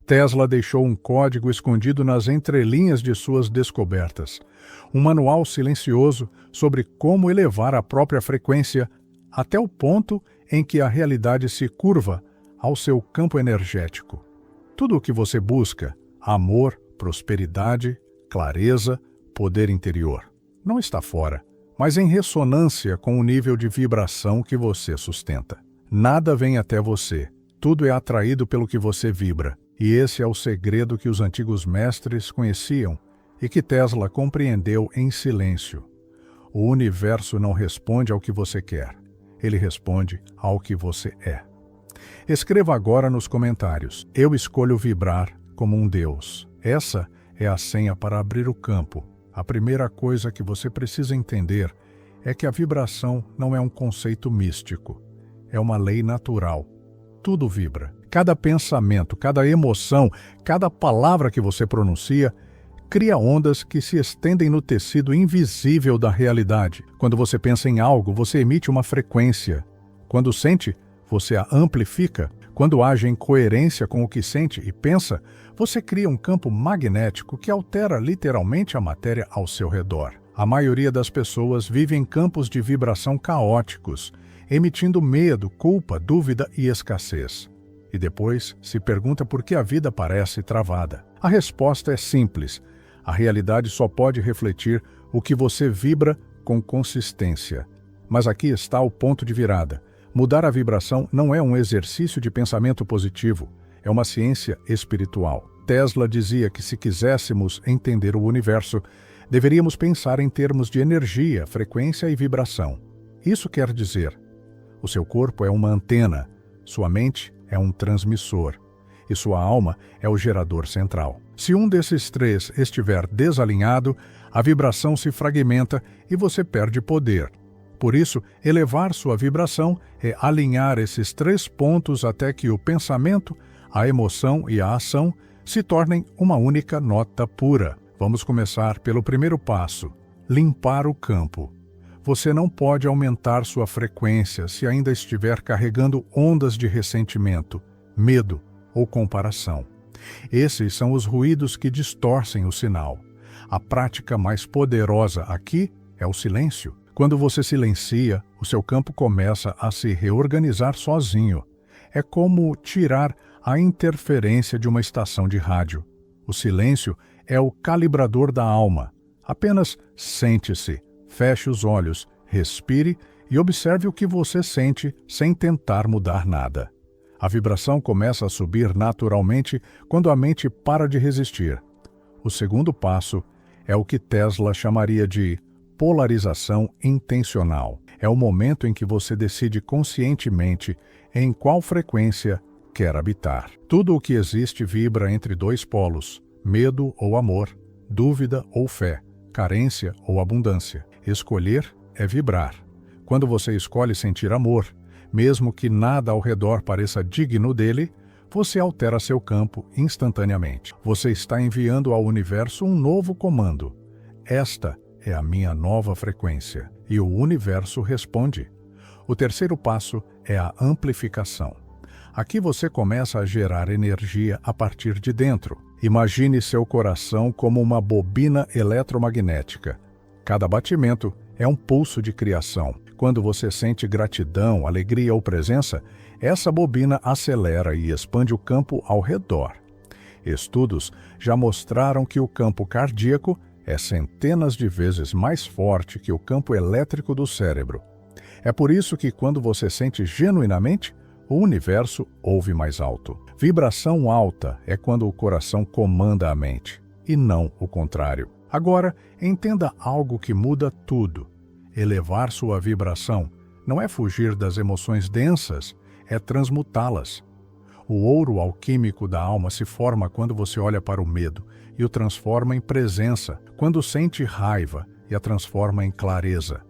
Tesla deixou um código escondido nas entrelinhas de suas descobertas, um manual silencioso sobre como elevar a própria frequência até o ponto em que a realidade se curva ao seu campo energético. Tudo o que você busca, amor, prosperidade, clareza, poder interior, não está fora, mas em ressonância com o nível de vibração que você sustenta. Nada vem até você, tudo é atraído pelo que você vibra. E esse é o segredo que os antigos mestres conheciam e que Tesla compreendeu em silêncio. O universo não responde ao que você quer, ele responde ao que você é. Escreva agora nos comentários: eu escolho vibrar como um Deus. Essa é a senha para abrir o campo. A primeira coisa que você precisa entender é que a vibração não é um conceito místico, é uma lei natural. Tudo vibra. Cada pensamento, cada emoção, cada palavra que você pronuncia cria ondas que se estendem no tecido invisível da realidade. Quando você pensa em algo, você emite uma frequência. Quando sente, você a amplifica. Quando age em coerência com o que sente e pensa, você cria um campo magnético que altera literalmente a matéria ao seu redor. A maioria das pessoas vive em campos de vibração caóticos, emitindo medo, culpa, dúvida e escassez. E depois se pergunta por que a vida parece travada. A resposta é simples. A realidade só pode refletir o que você vibra com consistência. Mas aqui está o ponto de virada. Mudar a vibração não é um exercício de pensamento positivo, é uma ciência espiritual. Tesla dizia que se quiséssemos entender o universo, deveríamos pensar em termos de energia, frequência e vibração. Isso quer dizer, o seu corpo é uma antena, sua mente é um transmissor e sua alma é o gerador central. Se um desses três estiver desalinhado, a vibração se fragmenta e você perde poder. Por isso, elevar sua vibração é alinhar esses três pontos até que o pensamento, a emoção e a ação se tornem uma única nota pura. Vamos começar pelo primeiro passo: limpar o campo. Você não pode aumentar sua frequência se ainda estiver carregando ondas de ressentimento, medo ou comparação. Esses são os ruídos que distorcem o sinal. A prática mais poderosa aqui é o silêncio. Quando você silencia, o seu campo começa a se reorganizar sozinho. É como tirar a interferência de uma estação de rádio. O silêncio é o calibrador da alma. Apenas sente-se. Feche os olhos, respire e observe o que você sente sem tentar mudar nada. A vibração começa a subir naturalmente quando a mente para de resistir. O segundo passo é o que Tesla chamaria de polarização intencional. É o momento em que você decide conscientemente em qual frequência quer habitar. Tudo o que existe vibra entre dois polos: medo ou amor, dúvida ou fé, carência ou abundância. Escolher é vibrar. Quando você escolhe sentir amor, mesmo que nada ao redor pareça digno dele, você altera seu campo instantaneamente. Você está enviando ao universo um novo comando. Esta é a minha nova frequência. E o universo responde. O terceiro passo é a amplificação. Aqui você começa a gerar energia a partir de dentro. Imagine seu coração como uma bobina eletromagnética. Cada batimento é um pulso de criação. Quando você sente gratidão, alegria ou presença, essa bobina acelera e expande o campo ao redor. Estudos já mostraram que o campo cardíaco é centenas de vezes mais forte que o campo elétrico do cérebro. É por isso que quando você sente genuinamente, o universo ouve mais alto. Vibração alta é quando o coração comanda a mente, e não o contrário. Agora, entenda algo que muda tudo. Elevar sua vibração não é fugir das emoções densas, é transmutá-las. O ouro alquímico da alma se forma quando você olha para o medo e o transforma em presença, quando sente raiva e a transforma em clareza,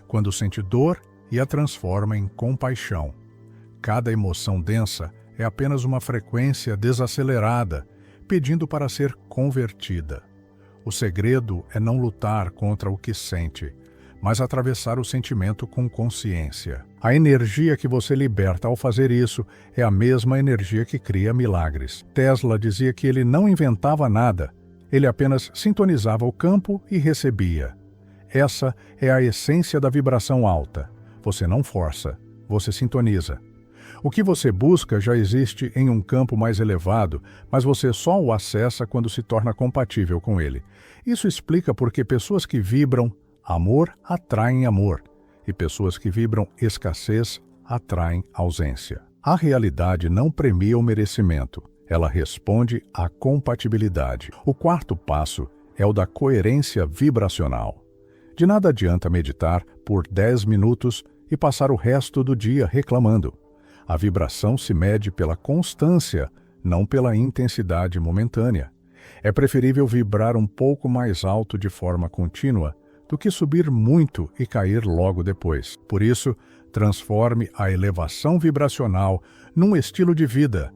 quando sente dor e a transforma em compaixão. Cada emoção densa é apenas uma frequência desacelerada, pedindo para ser convertida. O segredo é não lutar contra o que sente, mas atravessar o sentimento com consciência. A energia que você liberta ao fazer isso é a mesma energia que cria milagres. Tesla dizia que ele não inventava nada, ele apenas sintonizava o campo e recebia. Essa é a essência da vibração alta. Você não força, você sintoniza. O que você busca já existe em um campo mais elevado, mas você só o acessa quando se torna compatível com ele. Isso explica porque pessoas que vibram amor atraem amor, e pessoas que vibram escassez atraem ausência. A realidade não premia o merecimento, ela responde à compatibilidade. O quarto passo é o da coerência vibracional. De nada adianta meditar por 10 minutos e passar o resto do dia reclamando. A vibração se mede pela constância, não pela intensidade momentânea. É preferível vibrar um pouco mais alto de forma contínua do que subir muito e cair logo depois. Por isso, transforme a elevação vibracional num estilo de vida.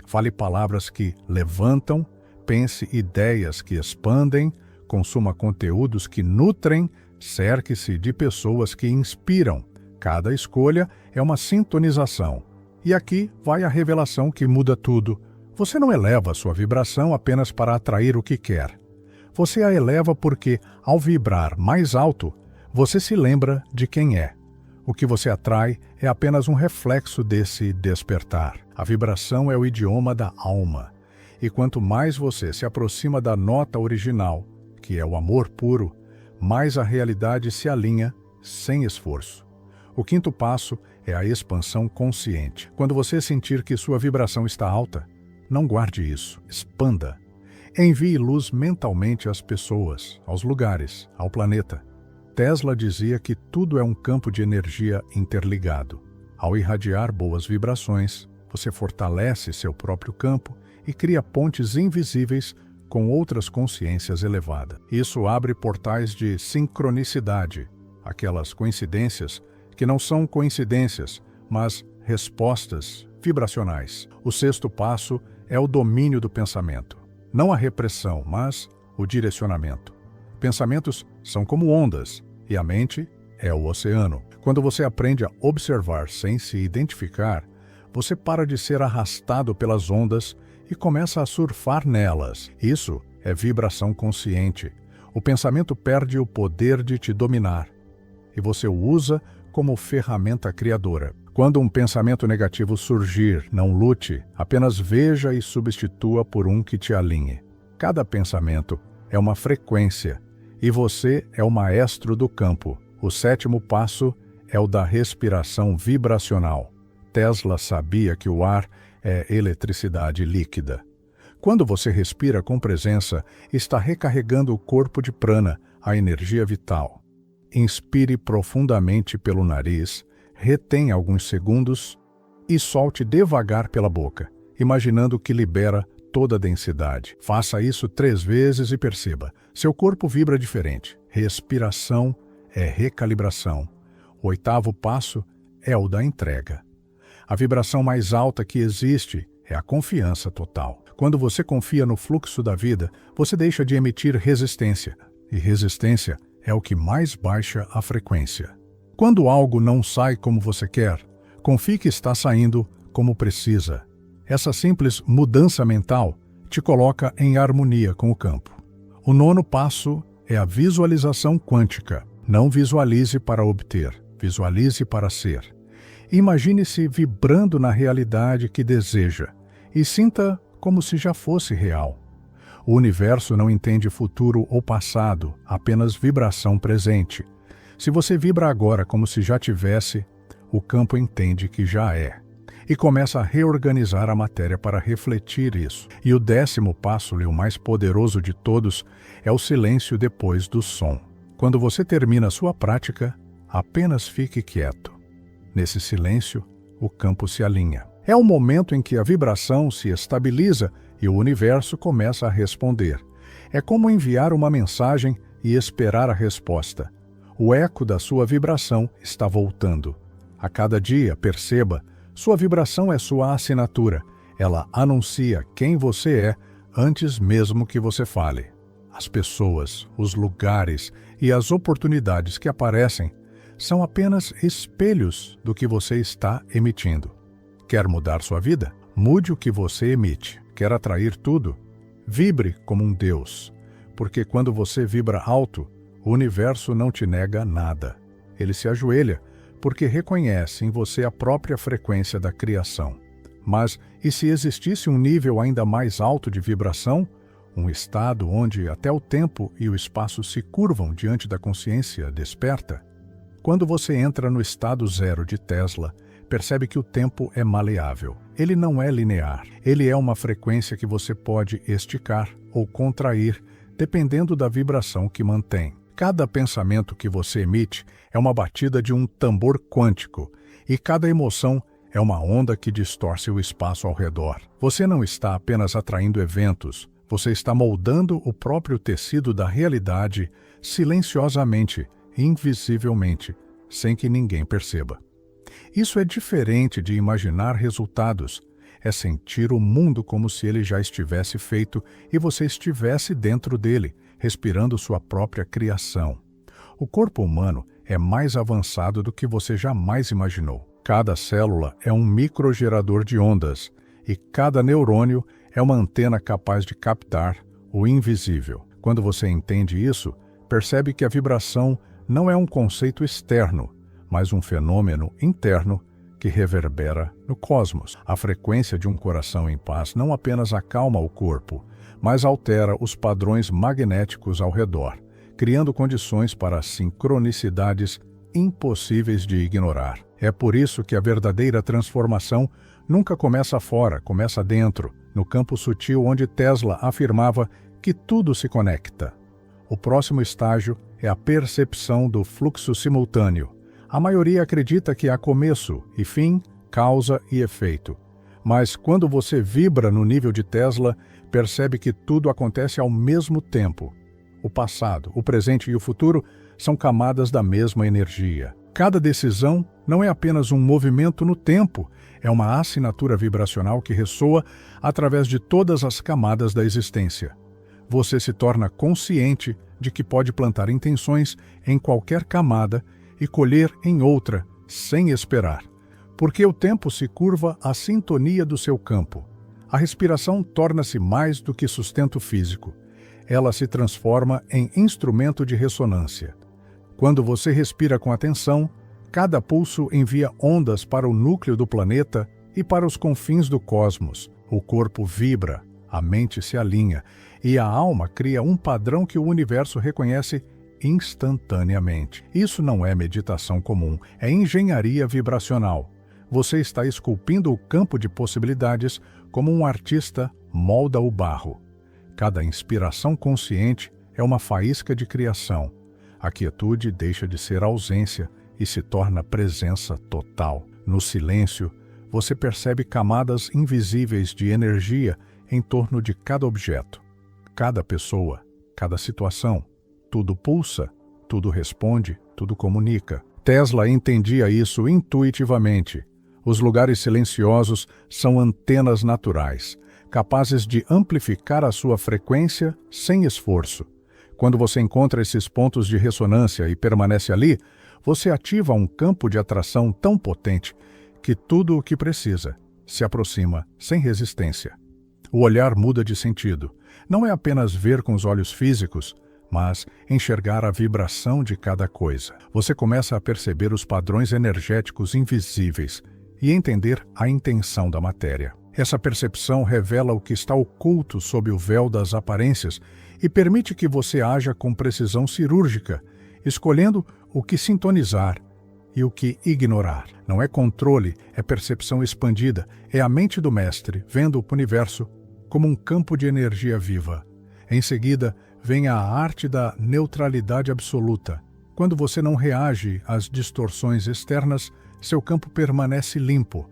Fale palavras que levantam, pense ideias que expandem, consuma conteúdos que nutrem, cerque-se de pessoas que inspiram. Cada escolha é uma sintonização. E aqui vai a revelação que muda tudo. Você não eleva sua vibração apenas para atrair o que quer. Você a eleva porque, ao vibrar mais alto, você se lembra de quem é. O que você atrai é apenas um reflexo desse despertar. A vibração é o idioma da alma. E quanto mais você se aproxima da nota original, que é o amor puro, mais a realidade se alinha sem esforço. O quinto passo é a expansão consciente. Quando você sentir que sua vibração está alta, não guarde isso, expanda. Envie luz mentalmente às pessoas, aos lugares, ao planeta. Tesla dizia que tudo é um campo de energia interligado. Ao irradiar boas vibrações, você fortalece seu próprio campo e cria pontes invisíveis com outras consciências elevadas. Isso abre portais de sincronicidade, aquelas coincidências que não são coincidências, mas respostas vibracionais. O sexto passo é o domínio do pensamento. Não a repressão, mas o direcionamento. Pensamentos são como ondas, e a mente é o oceano. Quando você aprende a observar sem se identificar, você para de ser arrastado pelas ondas e começa a surfar nelas. Isso é vibração consciente. O pensamento perde o poder de te dominar, e você o usa como ferramenta criadora. Quando um pensamento negativo surgir, não lute, apenas veja e substitua por um que te alinhe. Cada pensamento é uma frequência, e você é o maestro do campo. O sétimo passo é o da respiração vibracional. Tesla sabia que o ar é eletricidade líquida. Quando você respira com presença, está recarregando o corpo de prana, a energia vital. Inspire profundamente pelo nariz, retenha alguns segundos e solte devagar pela boca, imaginando que libera toda a densidade. Faça isso 3 vezes e perceba, seu corpo vibra diferente. Respiração é recalibração. O 8º passo é o da entrega. A vibração mais alta que existe é a confiança total. Quando você confia no fluxo da vida, você deixa de emitir resistência, e resistência é o que mais baixa a frequência. Quando algo não sai como você quer, confie que está saindo como precisa. Essa simples mudança mental te coloca em harmonia com o campo. O 9º passo é a visualização quântica. Não visualize para obter, visualize para ser. Imagine-se vibrando na realidade que deseja e sinta como se já fosse real. O universo não entende futuro ou passado, apenas vibração presente. Se você vibra agora como se já tivesse, o campo entende que já é. E começa a reorganizar a matéria para refletir isso. E o 10º passo, e o mais poderoso de todos, é o silêncio depois do som. Quando você termina a sua prática, apenas fique quieto. Nesse silêncio, o campo se alinha. É o momento em que a vibração se estabiliza e o universo começa a responder. É como enviar uma mensagem e esperar a resposta. O eco da sua vibração está voltando. A cada dia, perceba, sua vibração é sua assinatura. Ela anuncia quem você é antes mesmo que você fale. As pessoas, os lugares e as oportunidades que aparecem são apenas espelhos do que você está emitindo. Quer mudar sua vida? Mude o que você emite. Quer atrair tudo? Vibre como um Deus, porque quando você vibra alto, o universo não te nega nada. Ele se ajoelha porque reconhece em você a própria frequência da criação. Mas e se existisse um nível ainda mais alto de vibração, um estado onde até o tempo e o espaço se curvam diante da consciência desperta? Quando você entra no estado zero de Tesla, percebe que o tempo é maleável. Ele não é linear. Ele é uma frequência que você pode esticar ou contrair, dependendo da vibração que mantém. Cada pensamento que você emite é uma batida de um tambor quântico, e cada emoção é uma onda que distorce o espaço ao redor. Você não está apenas atraindo eventos, você está moldando o próprio tecido da realidade silenciosamente, invisivelmente, sem que ninguém perceba. Isso é diferente de imaginar resultados. É sentir o mundo como se ele já estivesse feito e você estivesse dentro dele, respirando sua própria criação. O corpo humano é mais avançado do que você jamais imaginou. Cada célula é um microgerador de ondas e cada neurônio é uma antena capaz de captar o invisível. Quando você entende isso, percebe que a vibração não é um conceito externo, mas um fenômeno interno que reverbera no cosmos. A frequência de um coração em paz não apenas acalma o corpo, mas altera os padrões magnéticos ao redor, criando condições para sincronicidades impossíveis de ignorar. É por isso que a verdadeira transformação nunca começa fora, começa dentro, no campo sutil onde Tesla afirmava que tudo se conecta. O próximo estágio é a percepção do fluxo simultâneo. A maioria acredita que há começo e fim, causa e efeito. Mas quando você vibra no nível de Tesla, percebe que tudo acontece ao mesmo tempo. O passado, o presente e o futuro são camadas da mesma energia. Cada decisão não é apenas um movimento no tempo, é uma assinatura vibracional que ressoa através de todas as camadas da existência. Você se torna consciente de que pode plantar intenções em qualquer camada e colher em outra, sem esperar, porque o tempo se curva à sintonia do seu campo. A respiração torna-se mais do que sustento físico. Ela se transforma em instrumento de ressonância. Quando você respira com atenção, cada pulso envia ondas para o núcleo do planeta e para os confins do cosmos. O corpo vibra, a mente se alinha e a alma cria um padrão que o universo reconhece instantaneamente. Isso não é meditação comum, é engenharia vibracional. Você está esculpindo o campo de possibilidades como um artista molda o barro. Cada inspiração consciente é uma faísca de criação. A quietude deixa de ser ausência e se torna presença total. No silêncio, você percebe camadas invisíveis de energia em torno de cada objeto, cada pessoa, cada situação. Tudo pulsa, tudo responde, tudo comunica. Tesla entendia isso intuitivamente. Os lugares silenciosos são antenas naturais, capazes de amplificar a sua frequência sem esforço. Quando você encontra esses pontos de ressonância e permanece ali, você ativa um campo de atração tão potente que tudo o que precisa se aproxima sem resistência. O olhar muda de sentido. Não é apenas ver com os olhos físicos, mas enxergar a vibração de cada coisa. Você começa a perceber os padrões energéticos invisíveis e entender a intenção da matéria. Essa percepção revela o que está oculto sob o véu das aparências e permite que você haja com precisão cirúrgica, escolhendo o que sintonizar e o que ignorar. Não é controle, é percepção expandida, é a mente do mestre vendo o universo como um campo de energia viva. Em seguida, vem a arte da neutralidade absoluta. Quando você não reage às distorções externas, seu campo permanece limpo.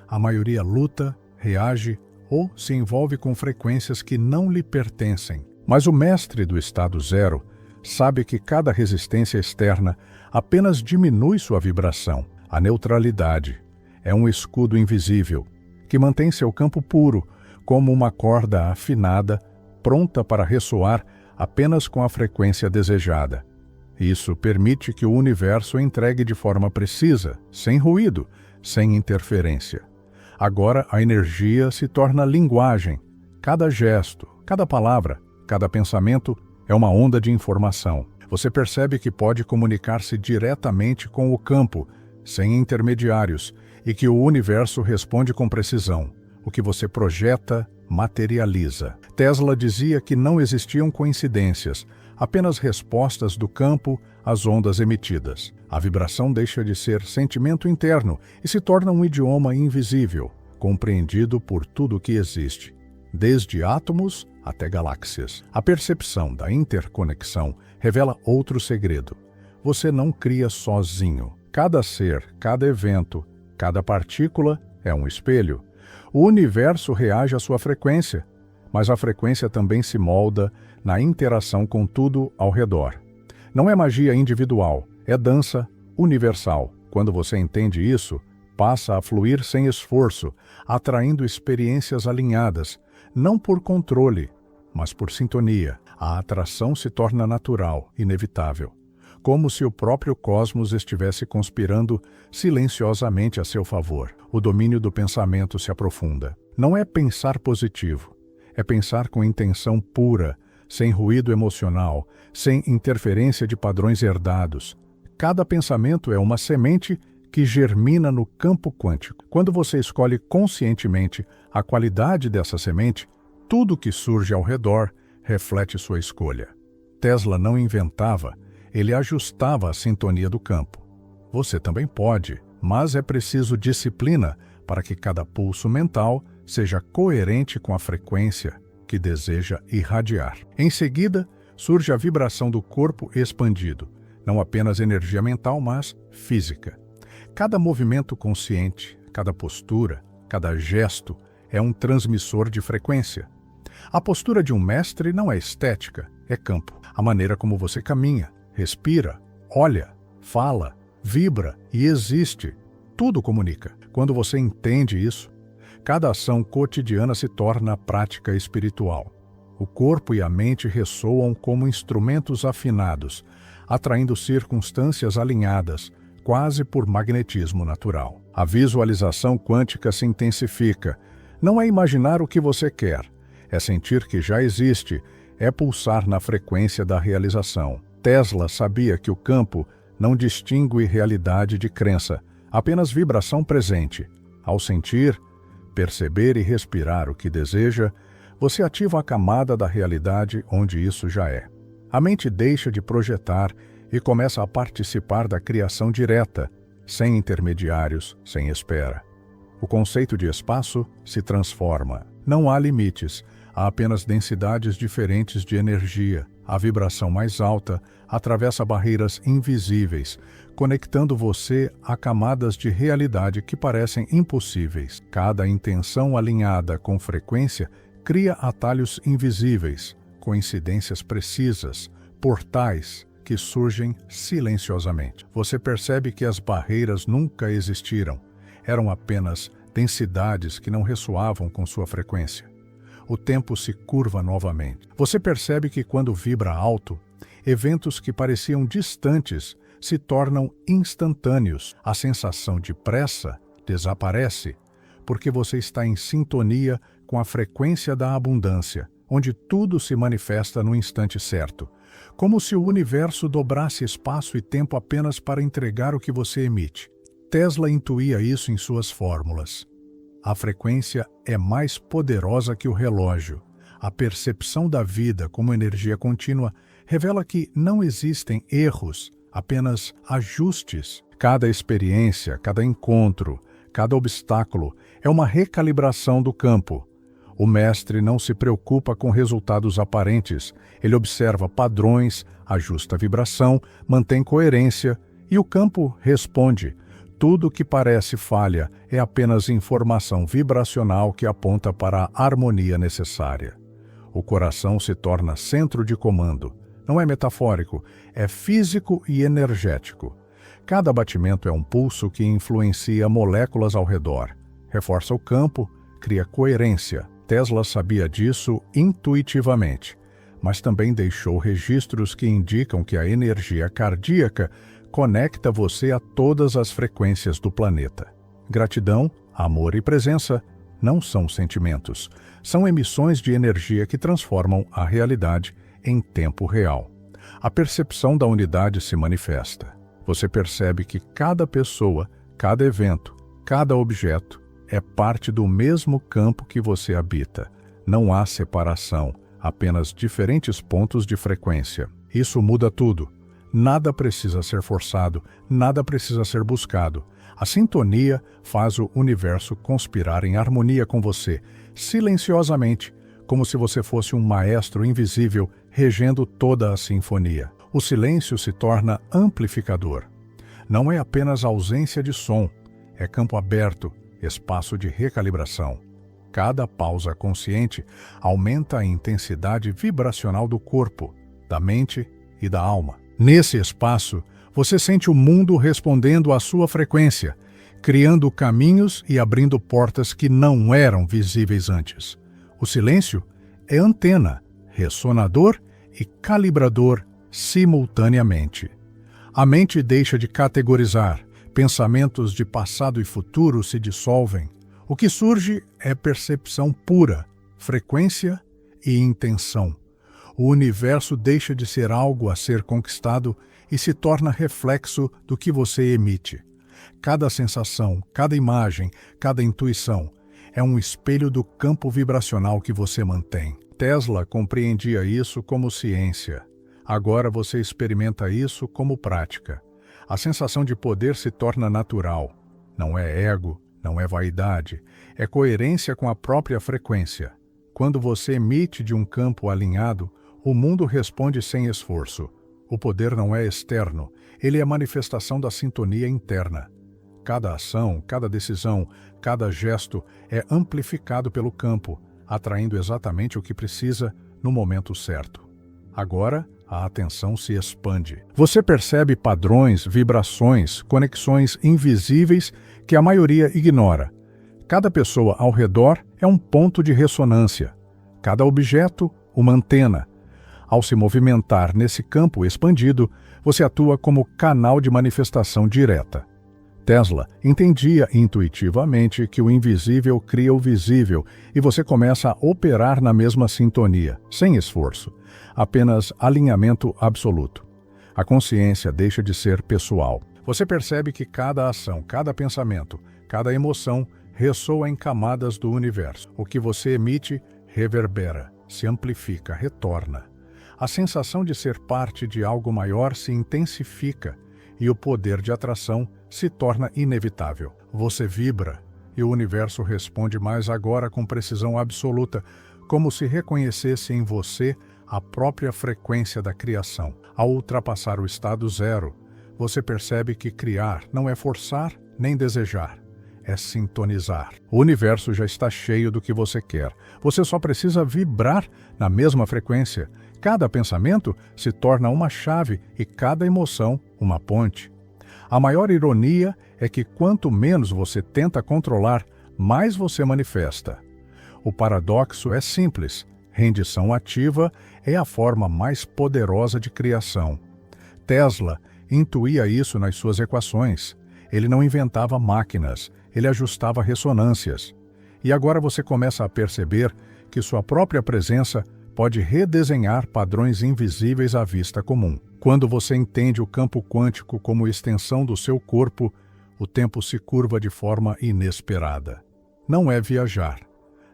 A maioria luta, reage ou se envolve com frequências que não lhe pertencem. Mas o mestre do estado zero sabe que cada resistência externa apenas diminui sua vibração. A neutralidade é um escudo invisível que mantém seu campo puro, como uma corda afinada, pronta para ressoar apenas com a frequência desejada. Isso permite que o universo entregue de forma precisa, sem ruído, sem interferência. Agora a energia se torna linguagem. Cada gesto, cada palavra, cada pensamento é uma onda de informação. Você percebe que pode comunicar-se diretamente com o campo, sem intermediários, e que o universo responde com precisão. O que você projeta, materializa. Tesla dizia que não existiam coincidências, apenas respostas do campo às ondas emitidas. A vibração deixa de ser sentimento interno e se torna um idioma invisível, compreendido por tudo o que existe, desde átomos até galáxias. A percepção da interconexão revela outro segredo. Você não cria sozinho. Cada ser, cada evento, cada partícula é um espelho. O universo reage à sua frequência, mas a frequência também se molda na interação com tudo ao redor. Não é magia individual, é dança universal. Quando você entende isso, passa a fluir sem esforço, atraindo experiências alinhadas, não por controle, mas por sintonia. A atração se torna natural, inevitável, como se o próprio cosmos estivesse conspirando silenciosamente a seu favor. O domínio do pensamento se aprofunda. Não é pensar positivo, é pensar com intenção pura, sem ruído emocional, sem interferência de padrões herdados. Cada pensamento é uma semente que germina no campo quântico. Quando você escolhe conscientemente a qualidade dessa semente, tudo que surge ao redor reflete sua escolha. Tesla não inventava, ele ajustava a sintonia do campo. Você também pode, mas é preciso disciplina para que cada pulso mental seja coerente com a frequência que deseja irradiar. Em seguida, surge a vibração do corpo expandido, não apenas energia mental, mas física. Cada movimento consciente, cada postura, cada gesto é um transmissor de frequência. A postura de um mestre não é estética, é campo. A maneira como você caminha, respira, olha, fala, vibra e existe, tudo comunica. Quando você entende isso, cada ação cotidiana se torna prática espiritual. O corpo e a mente ressoam como instrumentos afinados, atraindo circunstâncias alinhadas, quase por magnetismo natural. A visualização quântica se intensifica. Não é imaginar o que você quer, é sentir que já existe, é pulsar na frequência da realização. Tesla sabia que o campo não distingue realidade de crença, apenas vibração presente. Ao sentir, perceber e respirar o que deseja, você ativa a camada da realidade onde isso já é. A mente deixa de projetar e começa a participar da criação direta, sem intermediários, sem espera. O conceito de espaço se transforma. Não há limites, há apenas densidades diferentes de energia. A vibração mais alta atravessa barreiras invisíveis, conectando você a camadas de realidade que parecem impossíveis. Cada intenção alinhada com frequência cria atalhos invisíveis, coincidências precisas, portais que surgem silenciosamente. Você percebe que as barreiras nunca existiram, eram apenas densidades que não ressoavam com sua frequência. O tempo se curva novamente. Você percebe que quando vibra alto, eventos que pareciam distantes se tornam instantâneos. A sensação de pressa desaparece, porque você está em sintonia com a frequência da abundância, onde tudo se manifesta no instante certo, como se o universo dobrasse espaço e tempo apenas para entregar o que você emite. Tesla intuía isso em suas fórmulas. A frequência é mais poderosa que o relógio. A percepção da vida como energia contínua revela que não existem erros, apenas ajustes. Cada experiência, cada encontro, cada obstáculo é uma recalibração do campo. O mestre não se preocupa com resultados aparentes. Ele observa padrões, ajusta a vibração, mantém coerência e o campo responde. Tudo que parece falha é apenas informação vibracional que aponta para a harmonia necessária. O coração se torna centro de comando. Não é metafórico, é físico e energético. Cada batimento é um pulso que influencia moléculas ao redor, reforça o campo, cria coerência. Tesla sabia disso intuitivamente, mas também deixou registros que indicam que a energia cardíaca conecta você a todas as frequências do planeta. Gratidão, amor e presença não são sentimentos, são emissões de energia que transformam a realidade em tempo real. A percepção da unidade se manifesta. Você percebe que cada pessoa, cada evento, cada objeto é parte do mesmo campo que você habita. Não há separação, apenas diferentes pontos de frequência. Isso muda tudo. Nada precisa ser forçado, nada precisa ser buscado. A sintonia faz o universo conspirar em harmonia com você, silenciosamente, como se você fosse um maestro invisível regendo toda a sinfonia. O silêncio se torna amplificador. Não é apenas ausência de som, é campo aberto, espaço de recalibração. Cada pausa consciente aumenta a intensidade vibracional do corpo, da mente e da alma. Nesse espaço, você sente o mundo respondendo à sua frequência, criando caminhos e abrindo portas que não eram visíveis antes. O silêncio é antena, ressonador e calibrador simultaneamente. A mente deixa de categorizar, pensamentos de passado e futuro se dissolvem. O que surge é percepção pura, frequência e intenção. O universo deixa de ser algo a ser conquistado e se torna reflexo do que você emite. Cada sensação, cada imagem, cada intuição é um espelho do campo vibracional que você mantém. Tesla compreendia isso como ciência. Agora você experimenta isso como prática. A sensação de poder se torna natural. Não é ego, não é vaidade, é coerência com a própria frequência. Quando você emite de um campo alinhado, o mundo responde sem esforço. O poder não é externo, ele é manifestação da sintonia interna. Cada ação, cada decisão, cada gesto é amplificado pelo campo, atraindo exatamente o que precisa no momento certo. Agora, a atenção se expande. Você percebe padrões, vibrações, conexões invisíveis que a maioria ignora. Cada pessoa ao redor é um ponto de ressonância. Cada objeto, uma antena. Ao se movimentar nesse campo expandido, você atua como canal de manifestação direta. Tesla entendia intuitivamente que o invisível cria o visível e você começa a operar na mesma sintonia, sem esforço, apenas alinhamento absoluto. A consciência deixa de ser pessoal. Você percebe que cada ação, cada pensamento, cada emoção ressoa em camadas do universo. O que você emite reverbera, se amplifica, retorna. A sensação de ser parte de algo maior se intensifica e o poder de atração se torna inevitável. Você vibra e o universo responde mais agora com precisão absoluta, como se reconhecesse em você a própria frequência da criação. Ao ultrapassar o estado zero, você percebe que criar não é forçar nem desejar, é sintonizar. O universo já está cheio do que você quer. Você só precisa vibrar na mesma frequência. Cada pensamento se torna uma chave e cada emoção uma ponte. A maior ironia é que quanto menos você tenta controlar, mais você manifesta. O paradoxo é simples. Rendição ativa é a forma mais poderosa de criação. Tesla intuía isso nas suas equações. Ele não inventava máquinas, ele ajustava ressonâncias. E agora você começa a perceber que sua própria presença pode redesenhar padrões invisíveis à vista comum. Quando você entende o campo quântico como extensão do seu corpo, o tempo se curva de forma inesperada. Não é viajar,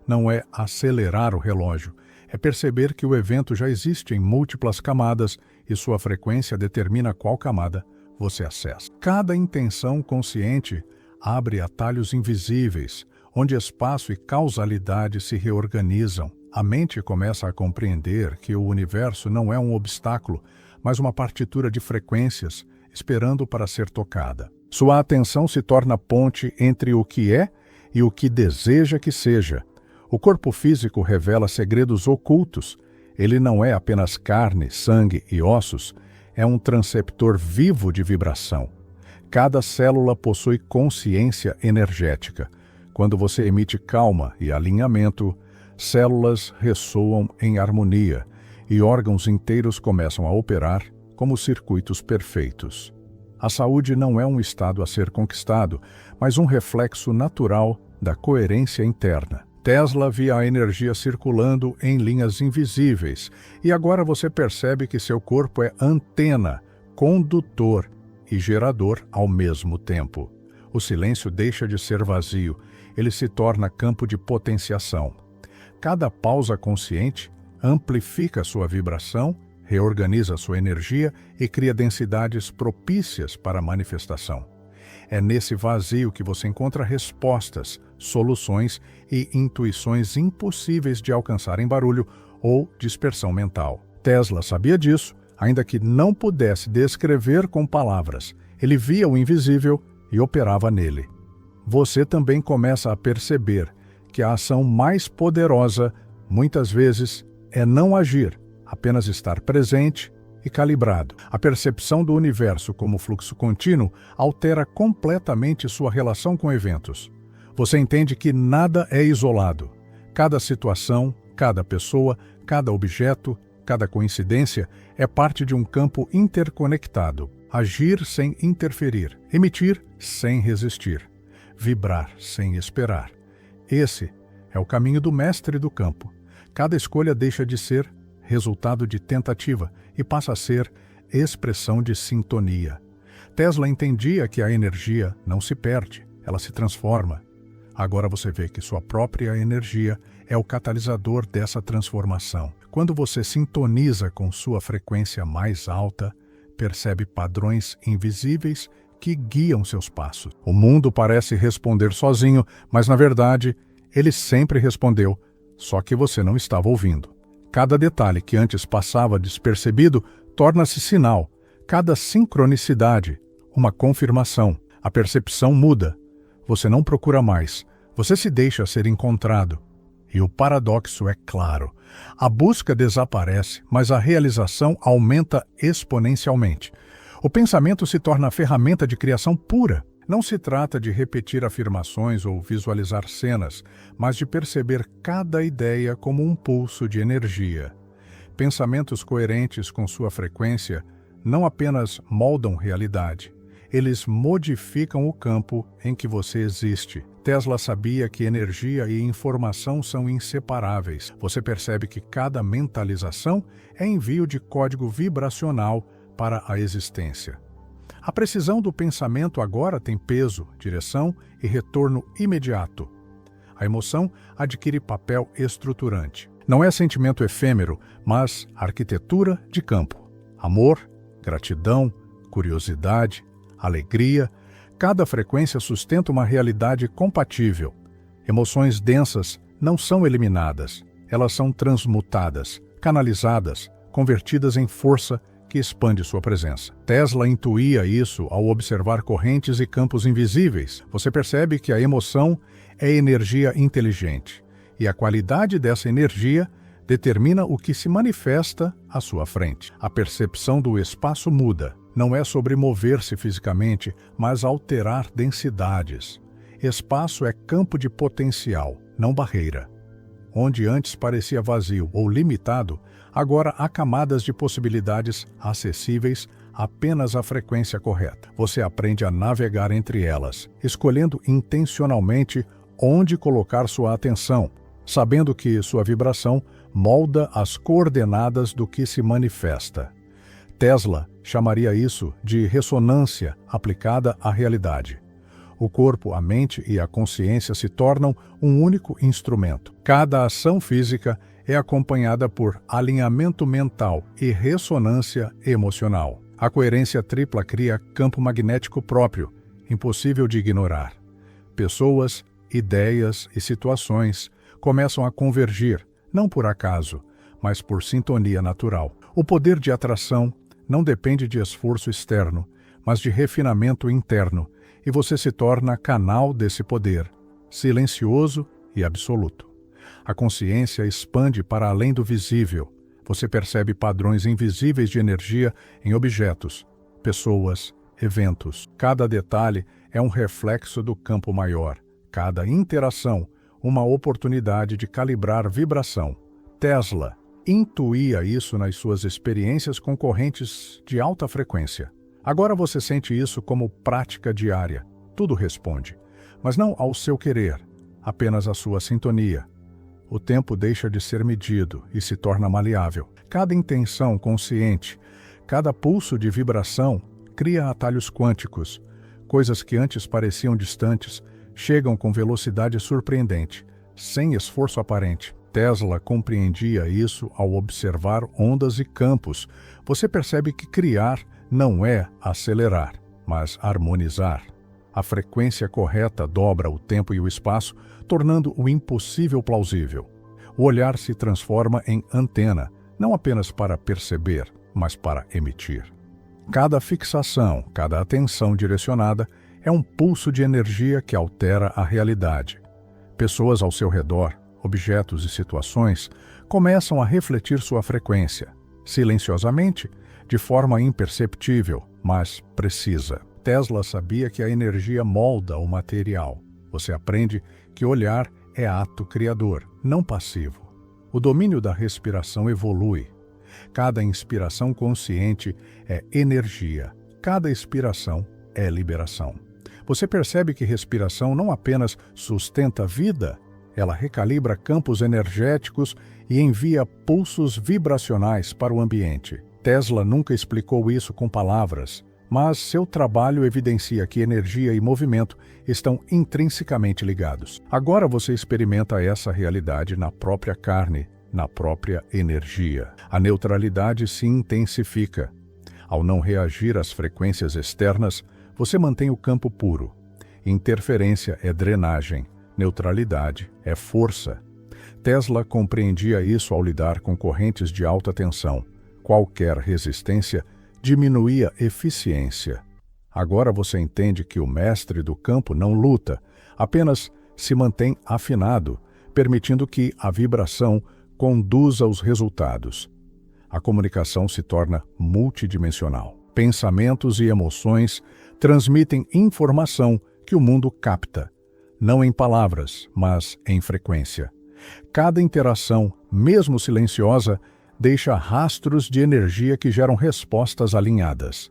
não é acelerar o relógio, é perceber que o evento já existe em múltiplas camadas e sua frequência determina qual camada você acessa. Cada intenção consciente abre atalhos invisíveis, onde espaço e causalidade se reorganizam. A mente começa a compreender que o universo não é um obstáculo, mas uma partitura de frequências esperando para ser tocada. Sua atenção se torna ponte entre o que é e o que deseja que seja. O corpo físico revela segredos ocultos. Ele não é apenas carne, sangue e ossos, é um transceptor vivo de vibração. Cada célula possui consciência energética. Quando você emite calma e alinhamento, células ressoam em harmonia, e órgãos inteiros começam a operar como circuitos perfeitos. A saúde não é um estado a ser conquistado, mas um reflexo natural da coerência interna. Tesla via a energia circulando em linhas invisíveis, e agora você percebe que seu corpo é antena, condutor e gerador ao mesmo tempo. O silêncio deixa de ser vazio, ele se torna campo de potenciação. Cada pausa consciente amplifica sua vibração, reorganiza sua energia e cria densidades propícias para a manifestação. É nesse vazio que você encontra respostas, soluções e intuições impossíveis de alcançar em barulho ou dispersão mental. Tesla sabia disso, ainda que não pudesse descrever com palavras. Ele via o invisível e operava nele. Você também começa a perceber que a ação mais poderosa, muitas vezes, é não agir, apenas estar presente e calibrado. A percepção do universo como fluxo contínuo altera completamente sua relação com eventos. Você entende que nada é isolado. Cada situação, cada pessoa, cada objeto, cada coincidência é parte de um campo interconectado. Agir sem interferir, emitir sem resistir, vibrar sem esperar. Esse é o caminho do mestre do campo. Cada escolha deixa de ser resultado de tentativa e passa a ser expressão de sintonia. Tesla entendia que a energia não se perde, ela se transforma. Agora você vê que sua própria energia é o catalisador dessa transformação. Quando você sintoniza com sua frequência mais alta, percebe padrões invisíveis que guiam seus passos. O mundo parece responder sozinho, mas na verdade, ele sempre respondeu, só que você não estava ouvindo. Cada detalhe que antes passava despercebido torna-se sinal. Cada sincronicidade, uma confirmação. A percepção muda. Você não procura mais. Você se deixa ser encontrado. E o paradoxo é claro. A busca desaparece, mas a realização aumenta exponencialmente. O pensamento se torna a ferramenta de criação pura. Não se trata de repetir afirmações ou visualizar cenas, mas de perceber cada ideia como um pulso de energia. Pensamentos coerentes com sua frequência não apenas moldam realidade, eles modificam o campo em que você existe. Tesla sabia que energia e informação são inseparáveis. Você percebe que cada mentalização é envio de código vibracional para a existência. A precisão do pensamento agora tem peso, direção e retorno imediato. A emoção adquire papel estruturante. Não é sentimento efêmero, mas arquitetura de campo. Amor, gratidão, curiosidade, alegria. Cada frequência sustenta uma realidade compatível. Emoções densas não são eliminadas. Elas são transmutadas, canalizadas, convertidas em força que expande sua presença. Tesla intuía isso ao observar correntes e campos invisíveis. Você percebe que a emoção é energia inteligente, e a qualidade dessa energia determina o que se manifesta à sua frente. A percepção do espaço muda. Não é sobre mover-se fisicamente, mas alterar densidades. Espaço é campo de potencial, não barreira. Onde antes parecia vazio ou limitado, agora há camadas de possibilidades acessíveis apenas à frequência correta. Você aprende a navegar entre elas, escolhendo intencionalmente onde colocar sua atenção, sabendo que sua vibração molda as coordenadas do que se manifesta. Tesla chamaria isso de ressonância aplicada à realidade. O corpo, a mente e a consciência se tornam um único instrumento. Cada ação física é acompanhada por alinhamento mental e ressonância emocional. A coerência tripla cria campo magnético próprio, impossível de ignorar. Pessoas, ideias e situações começam a convergir, não por acaso, mas por sintonia natural. O poder de atração não depende de esforço externo, mas de refinamento interno, e você se torna canal desse poder, silencioso e absoluto. A consciência expande para além do visível. Você percebe padrões invisíveis de energia em objetos, pessoas, eventos. Cada detalhe é um reflexo do campo maior. Cada interação, uma oportunidade de calibrar vibração. Tesla intuía isso nas suas experiências com correntes de alta frequência. Agora você sente isso como prática diária. Tudo responde, mas não ao seu querer, apenas à sua sintonia. O tempo deixa de ser medido e se torna maleável. Cada intenção consciente, cada pulso de vibração cria atalhos quânticos. Coisas que antes pareciam distantes chegam com velocidade surpreendente, sem esforço aparente. Tesla compreendia isso ao observar ondas e campos. Você percebe que criar não é acelerar, mas harmonizar. A frequência correta dobra o tempo e o espaço, tornando o impossível plausível. O olhar se transforma em antena, não apenas para perceber, mas para emitir. Cada fixação, cada atenção direcionada é um pulso de energia que altera a realidade. Pessoas ao seu redor, objetos e situações começam a refletir sua frequência, silenciosamente, de forma imperceptível, mas precisa. Tesla sabia que a energia molda o material. Você aprende que olhar é ato criador, não passivo. O domínio da respiração evolui. Cada inspiração consciente é energia. Cada expiração é liberação. Você percebe que respiração não apenas sustenta a vida, ela recalibra campos energéticos e envia pulsos vibracionais para o ambiente. Tesla nunca explicou isso com palavras, mas seu trabalho evidencia que energia e movimento estão intrinsecamente ligados. Agora você experimenta essa realidade na própria carne, na própria energia. A neutralidade se intensifica. Ao não reagir às frequências externas, você mantém o campo puro. Interferência é drenagem, neutralidade é força. Tesla compreendia isso ao lidar com correntes de alta tensão. Qualquer resistência diminuía eficiência. Agora você entende que o mestre do campo não luta, apenas se mantém afinado, permitindo que a vibração conduza os resultados. A comunicação se torna multidimensional. Pensamentos e emoções transmitem informação que o mundo capta, não em palavras, mas em frequência. Cada interação, mesmo silenciosa, deixa rastros de energia que geram respostas alinhadas.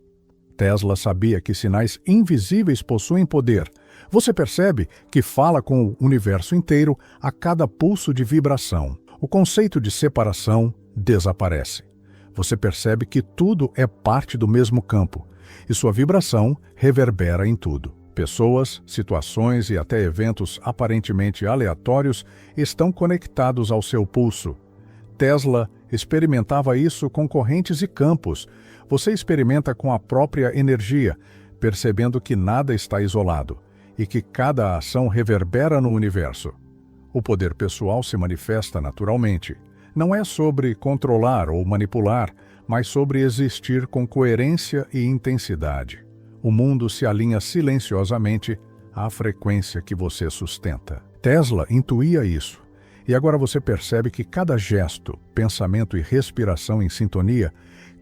Tesla sabia que sinais invisíveis possuem poder. Você percebe que fala com o universo inteiro a cada pulso de vibração. O conceito de separação desaparece. Você percebe que tudo é parte do mesmo campo, e sua vibração reverbera em tudo. Pessoas, situações e até eventos aparentemente aleatórios estão conectados ao seu pulso. Tesla experimentava isso com correntes e campos. Você experimenta com a própria energia, percebendo que nada está isolado e que cada ação reverbera no universo. O poder pessoal se manifesta naturalmente. Não é sobre controlar ou manipular, mas sobre existir com coerência e intensidade. O mundo se alinha silenciosamente à frequência que você sustenta. Tesla intuía isso. E agora você percebe que cada gesto, pensamento e respiração em sintonia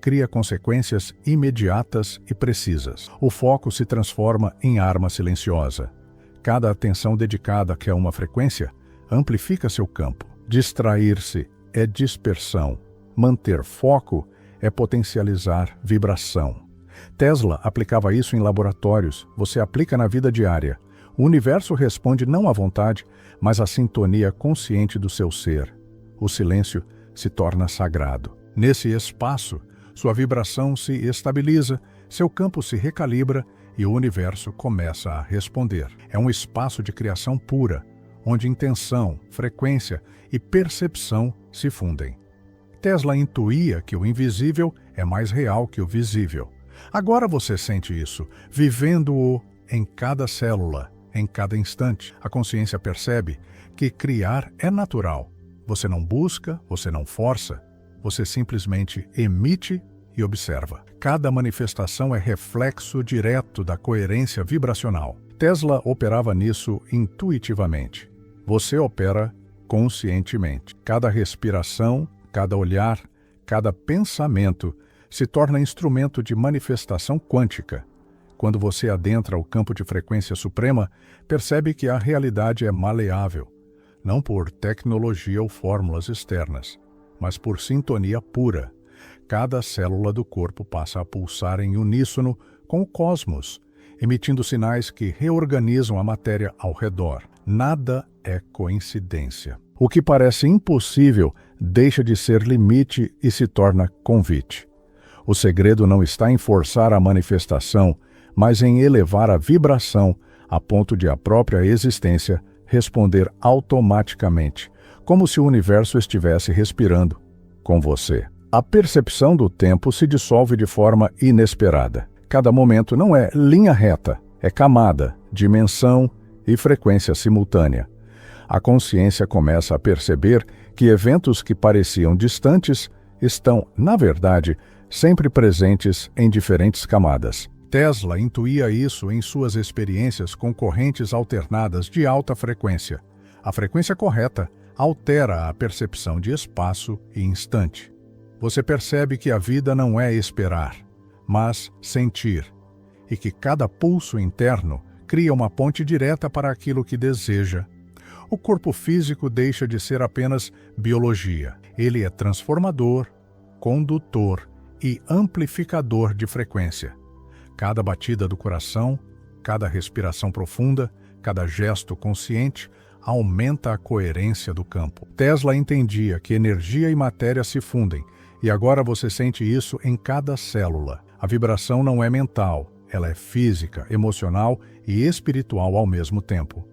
cria consequências imediatas e precisas. O foco se transforma em arma silenciosa. Cada atenção dedicada a uma frequência amplifica seu campo. Distrair-se é dispersão. Manter foco é potencializar vibração. Tesla aplicava isso em laboratórios. Você aplica na vida diária. O universo responde não à vontade, mas à sintonia consciente do seu ser. O silêncio se torna sagrado. Nesse espaço, sua vibração se estabiliza, seu campo se recalibra e o universo começa a responder. É um espaço de criação pura, onde intenção, frequência e percepção se fundem. Tesla intuía que o invisível é mais real que o visível. Agora você sente isso, vivendo-o em cada célula, em cada instante. A consciência percebe que criar é natural. Você não busca, você não força, você simplesmente emite e observa. Cada manifestação é reflexo direto da coerência vibracional. Tesla operava nisso intuitivamente. Você opera conscientemente. Cada respiração, cada olhar, cada pensamento se torna instrumento de manifestação quântica. Quando você adentra o campo de frequência suprema, percebe que a realidade é maleável, não por tecnologia ou fórmulas externas, mas por sintonia pura. Cada célula do corpo passa a pulsar em uníssono com o cosmos, emitindo sinais que reorganizam a matéria ao redor. Nada é coincidência. O que parece impossível deixa de ser limite e se torna convite. O segredo não está em forçar a manifestação, mas em elevar a vibração a ponto de a própria existência responder automaticamente, como se o universo estivesse respirando com você. A percepção do tempo se dissolve de forma inesperada. Cada momento não é linha reta, é camada, dimensão e frequência simultânea. A consciência começa a perceber que eventos que pareciam distantes estão, na verdade, sempre presentes em diferentes camadas. Tesla intuía isso em suas experiências com correntes alternadas de alta frequência. A frequência correta altera a percepção de espaço e instante. Você percebe que a vida não é esperar, mas sentir, e que cada pulso interno cria uma ponte direta para aquilo que deseja. O corpo físico deixa de ser apenas biologia. Ele é transformador, condutor e amplificador de frequência. Cada batida do coração, cada respiração profunda, cada gesto consciente aumenta a coerência do campo. Tesla entendia que energia e matéria se fundem, e agora você sente isso em cada célula. A vibração não é mental, ela é física, emocional e espiritual ao mesmo tempo.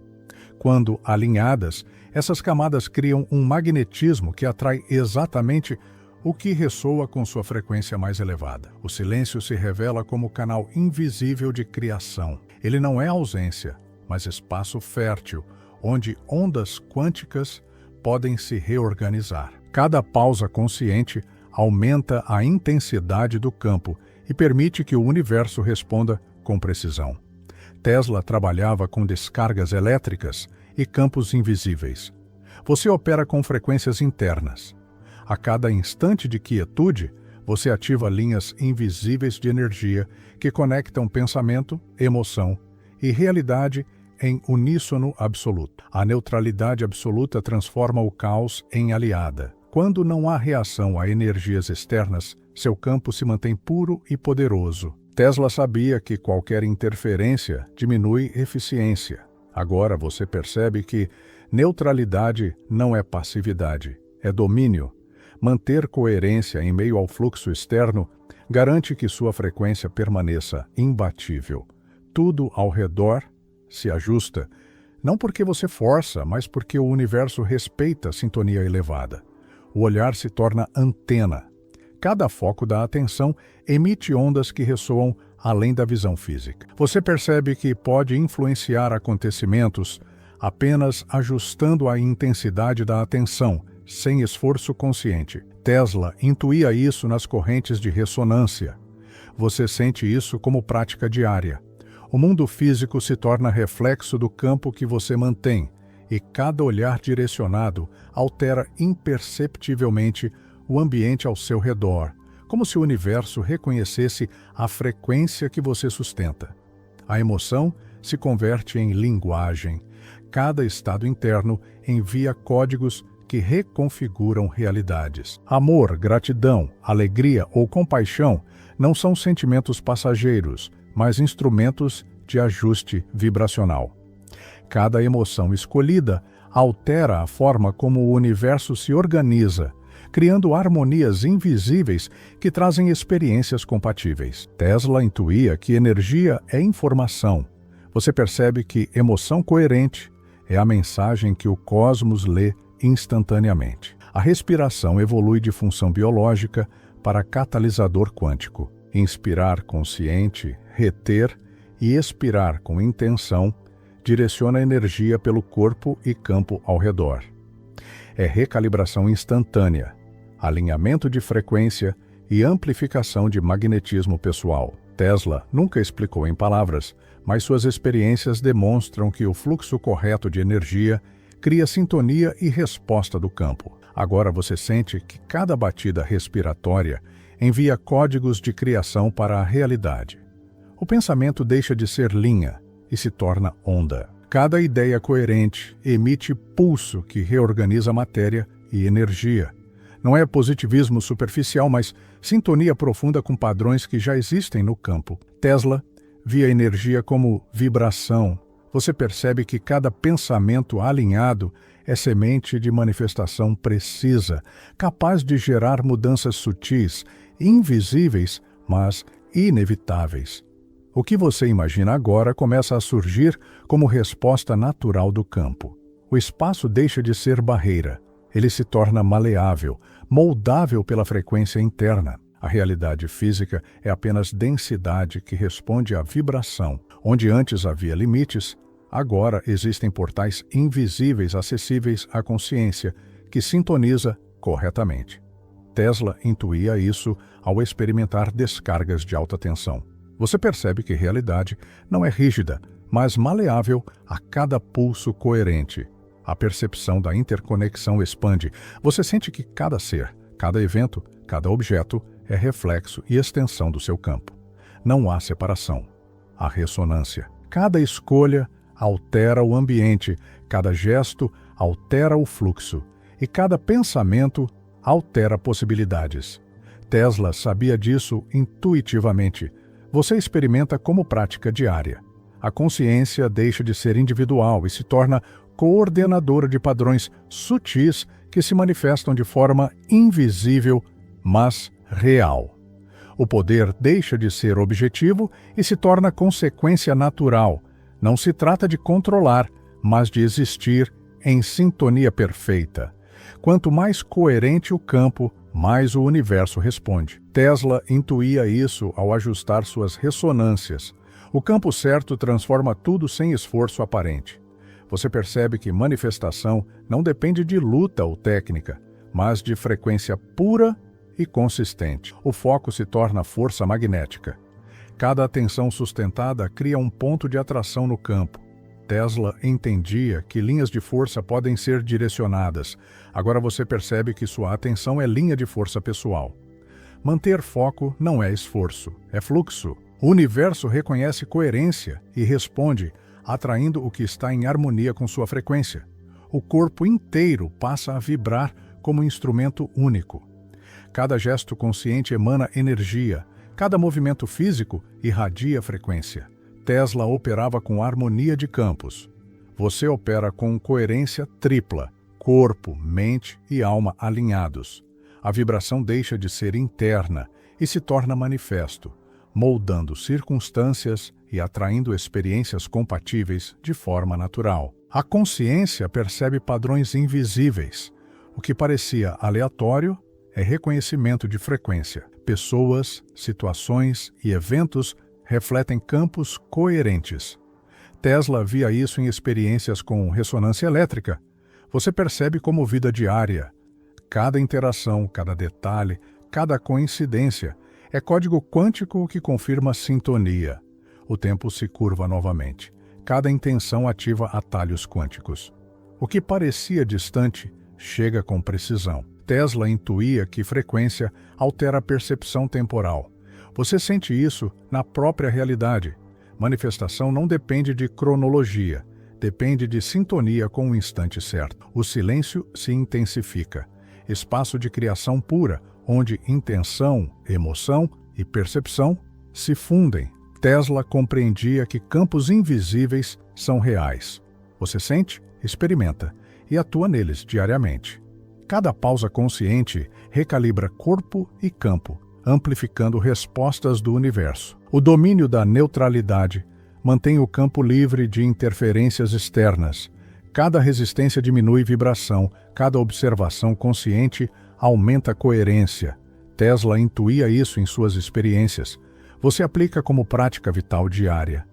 Quando alinhadas, essas camadas criam um magnetismo que atrai exatamente o que ressoa com sua frequência mais elevada. O silêncio se revela como canal invisível de criação. Ele não é ausência, mas espaço fértil, onde ondas quânticas podem se reorganizar. Cada pausa consciente aumenta a intensidade do campo e permite que o universo responda com precisão. Tesla trabalhava com descargas elétricas e campos invisíveis. Você opera com frequências internas. A cada instante de quietude, você ativa linhas invisíveis de energia que conectam pensamento, emoção e realidade em uníssono absoluto. A neutralidade absoluta transforma o caos em aliada. Quando não há reação a energias externas, seu campo se mantém puro e poderoso. Tesla sabia que qualquer interferência diminui eficiência. Agora você percebe que neutralidade não é passividade, é domínio. Manter coerência em meio ao fluxo externo garante que sua frequência permaneça imbatível. Tudo ao redor se ajusta, não porque você força, mas porque o universo respeita a sintonia elevada. O olhar se torna antena. Cada foco da atenção emite ondas que ressoam além da visão física. Você percebe que pode influenciar acontecimentos apenas ajustando a intensidade da atenção, sem esforço consciente. Tesla intuía isso nas correntes de ressonância. Você sente isso como prática diária. O mundo físico se torna reflexo do campo que você mantém, e cada olhar direcionado altera imperceptivelmente o ambiente ao seu redor, como se o universo reconhecesse a frequência que você sustenta. A emoção se converte em linguagem. Cada estado interno envia códigos que reconfiguram realidades. Amor, gratidão, alegria ou compaixão não são sentimentos passageiros, mas instrumentos de ajuste vibracional. Cada emoção escolhida altera a forma como o universo se organiza, criando harmonias invisíveis que trazem experiências compatíveis. Tesla intuía que energia é informação. Você percebe que emoção coerente é a mensagem que o cosmos lê instantaneamente. A respiração evolui de função biológica para catalisador quântico. Inspirar consciente, reter e expirar com intenção direciona a energia pelo corpo e campo ao redor. É recalibração instantânea, alinhamento de frequência e amplificação de magnetismo pessoal. Tesla nunca explicou em palavras, mas suas experiências demonstram que o fluxo correto de energia cria sintonia e resposta do campo. Agora você sente que cada batida respiratória envia códigos de criação para a realidade. O pensamento deixa de ser linha e se torna onda. Cada ideia coerente emite pulso que reorganiza matéria e energia. Não é positivismo superficial, mas sintonia profunda com padrões que já existem no campo. Tesla via energia como vibração. Você percebe que cada pensamento alinhado é semente de manifestação precisa, capaz de gerar mudanças sutis, invisíveis, mas inevitáveis. O que você imagina agora começa a surgir como resposta natural do campo. O espaço deixa de ser barreira. Ele se torna maleável, moldável pela frequência interna. A realidade física é apenas densidade que responde à vibração. Onde antes havia limites, agora existem portais invisíveis acessíveis à consciência, que sintoniza corretamente. Tesla intuía isso ao experimentar descargas de alta tensão. Você percebe que a realidade não é rígida, mas maleável a cada pulso coerente. A percepção da interconexão expande. Você sente que cada ser, cada evento, cada objeto é reflexo e extensão do seu campo. Não há separação. Há ressonância. Cada escolha altera o ambiente, cada gesto altera o fluxo, e cada pensamento altera possibilidades. Tesla sabia disso intuitivamente. Você experimenta como prática diária. A consciência deixa de ser individual e se torna coordenadora de padrões sutis que se manifestam de forma invisível, mas real. O poder deixa de ser objetivo e se torna consequência natural. Não se trata de controlar, mas de existir em sintonia perfeita. Quanto mais coerente o campo, mais o universo responde. Tesla intuía isso ao ajustar suas ressonâncias. O campo certo transforma tudo sem esforço aparente. Você percebe que manifestação não depende de luta ou técnica, mas de frequência pura e consistente. O foco se torna força magnética. Cada atenção sustentada cria um ponto de atração no campo. Tesla entendia que linhas de força podem ser direcionadas. Agora você percebe que sua atenção é linha de força pessoal. Manter foco não é esforço, é fluxo. O universo reconhece coerência e responde, atraindo o que está em harmonia com sua frequência. O corpo inteiro passa a vibrar como instrumento único. Cada gesto consciente emana energia. Cada movimento físico irradia frequência. Tesla operava com harmonia de campos. Você opera com coerência tripla, corpo, mente e alma alinhados. A vibração deixa de ser interna e se torna manifesto, moldando circunstâncias e atraindo experiências compatíveis de forma natural. A consciência percebe padrões invisíveis. O que parecia aleatório é reconhecimento de frequência. Pessoas, situações e eventos refletem campos coerentes. Tesla via isso em experiências com ressonância elétrica. Você percebe como vida diária. Cada interação, cada detalhe, cada coincidência é código quântico que confirma sintonia. O tempo se curva novamente. Cada intenção ativa atalhos quânticos. O que parecia distante chega com precisão. Tesla intuía que frequência altera a percepção temporal. Você sente isso na própria realidade. Manifestação não depende de cronologia, depende de sintonia com o instante certo. O silêncio se intensifica. Espaço de criação pura, onde intenção, emoção e percepção se fundem. Tesla compreendia que campos invisíveis são reais. Você sente, experimenta e atua neles diariamente. Cada pausa consciente recalibra corpo e campo, amplificando respostas do universo. O domínio da neutralidade mantém o campo livre de interferências externas. Cada resistência diminui vibração, cada observação consciente aumenta a coerência. Tesla intuía isso em suas experiências. Você aplica como prática vital diária.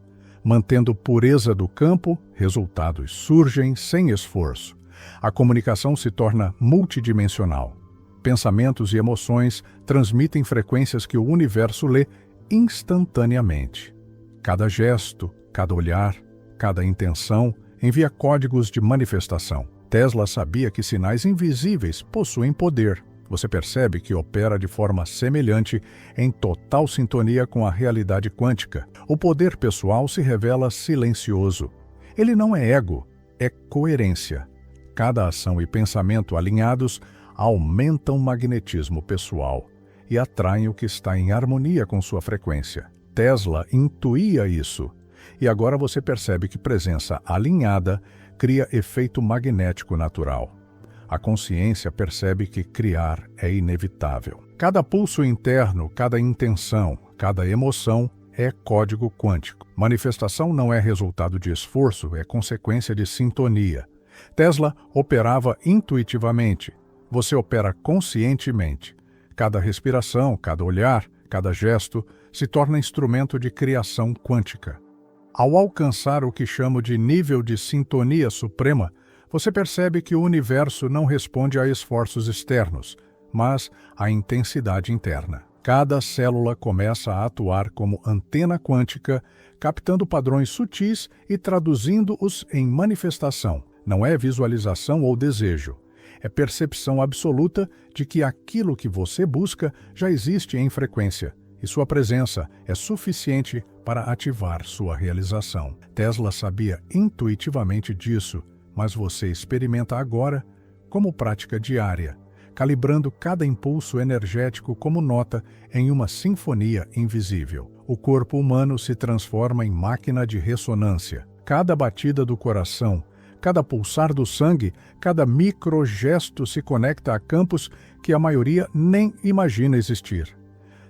Mantendo pureza do campo, resultados surgem sem esforço. A comunicação se torna multidimensional. Pensamentos e emoções transmitem frequências que o universo lê instantaneamente. Cada gesto, cada olhar, cada intenção envia códigos de manifestação. Tesla sabia que sinais invisíveis possuem poder. Você percebe que opera de forma semelhante, em total sintonia com a realidade quântica. O poder pessoal se revela silencioso. Ele não é ego, é coerência. Cada ação e pensamento alinhados aumentam o magnetismo pessoal e atraem o que está em harmonia com sua frequência. Tesla intuía isso, e agora você percebe que presença alinhada cria efeito magnético natural. A consciência percebe que criar é inevitável. Cada pulso interno, cada intenção, cada emoção é código quântico. Manifestação não é resultado de esforço, é consequência de sintonia. Tesla operava intuitivamente. Você opera conscientemente. Cada respiração, cada olhar, cada gesto se torna instrumento de criação quântica. Ao alcançar o que chamo de nível de sintonia suprema, você percebe que o universo não responde a esforços externos, mas à intensidade interna. Cada célula começa a atuar como antena quântica, captando padrões sutis e traduzindo-os em manifestação. Não é visualização ou desejo. É percepção absoluta de que aquilo que você busca já existe em frequência, e sua presença é suficiente para ativar sua realização. Tesla sabia intuitivamente disso, mas você experimenta agora como prática diária, calibrando cada impulso energético como nota em uma sinfonia invisível. O corpo humano se transforma em máquina de ressonância. Cada batida do coração, cada pulsar do sangue, cada microgesto se conecta a campos que a maioria nem imagina existir.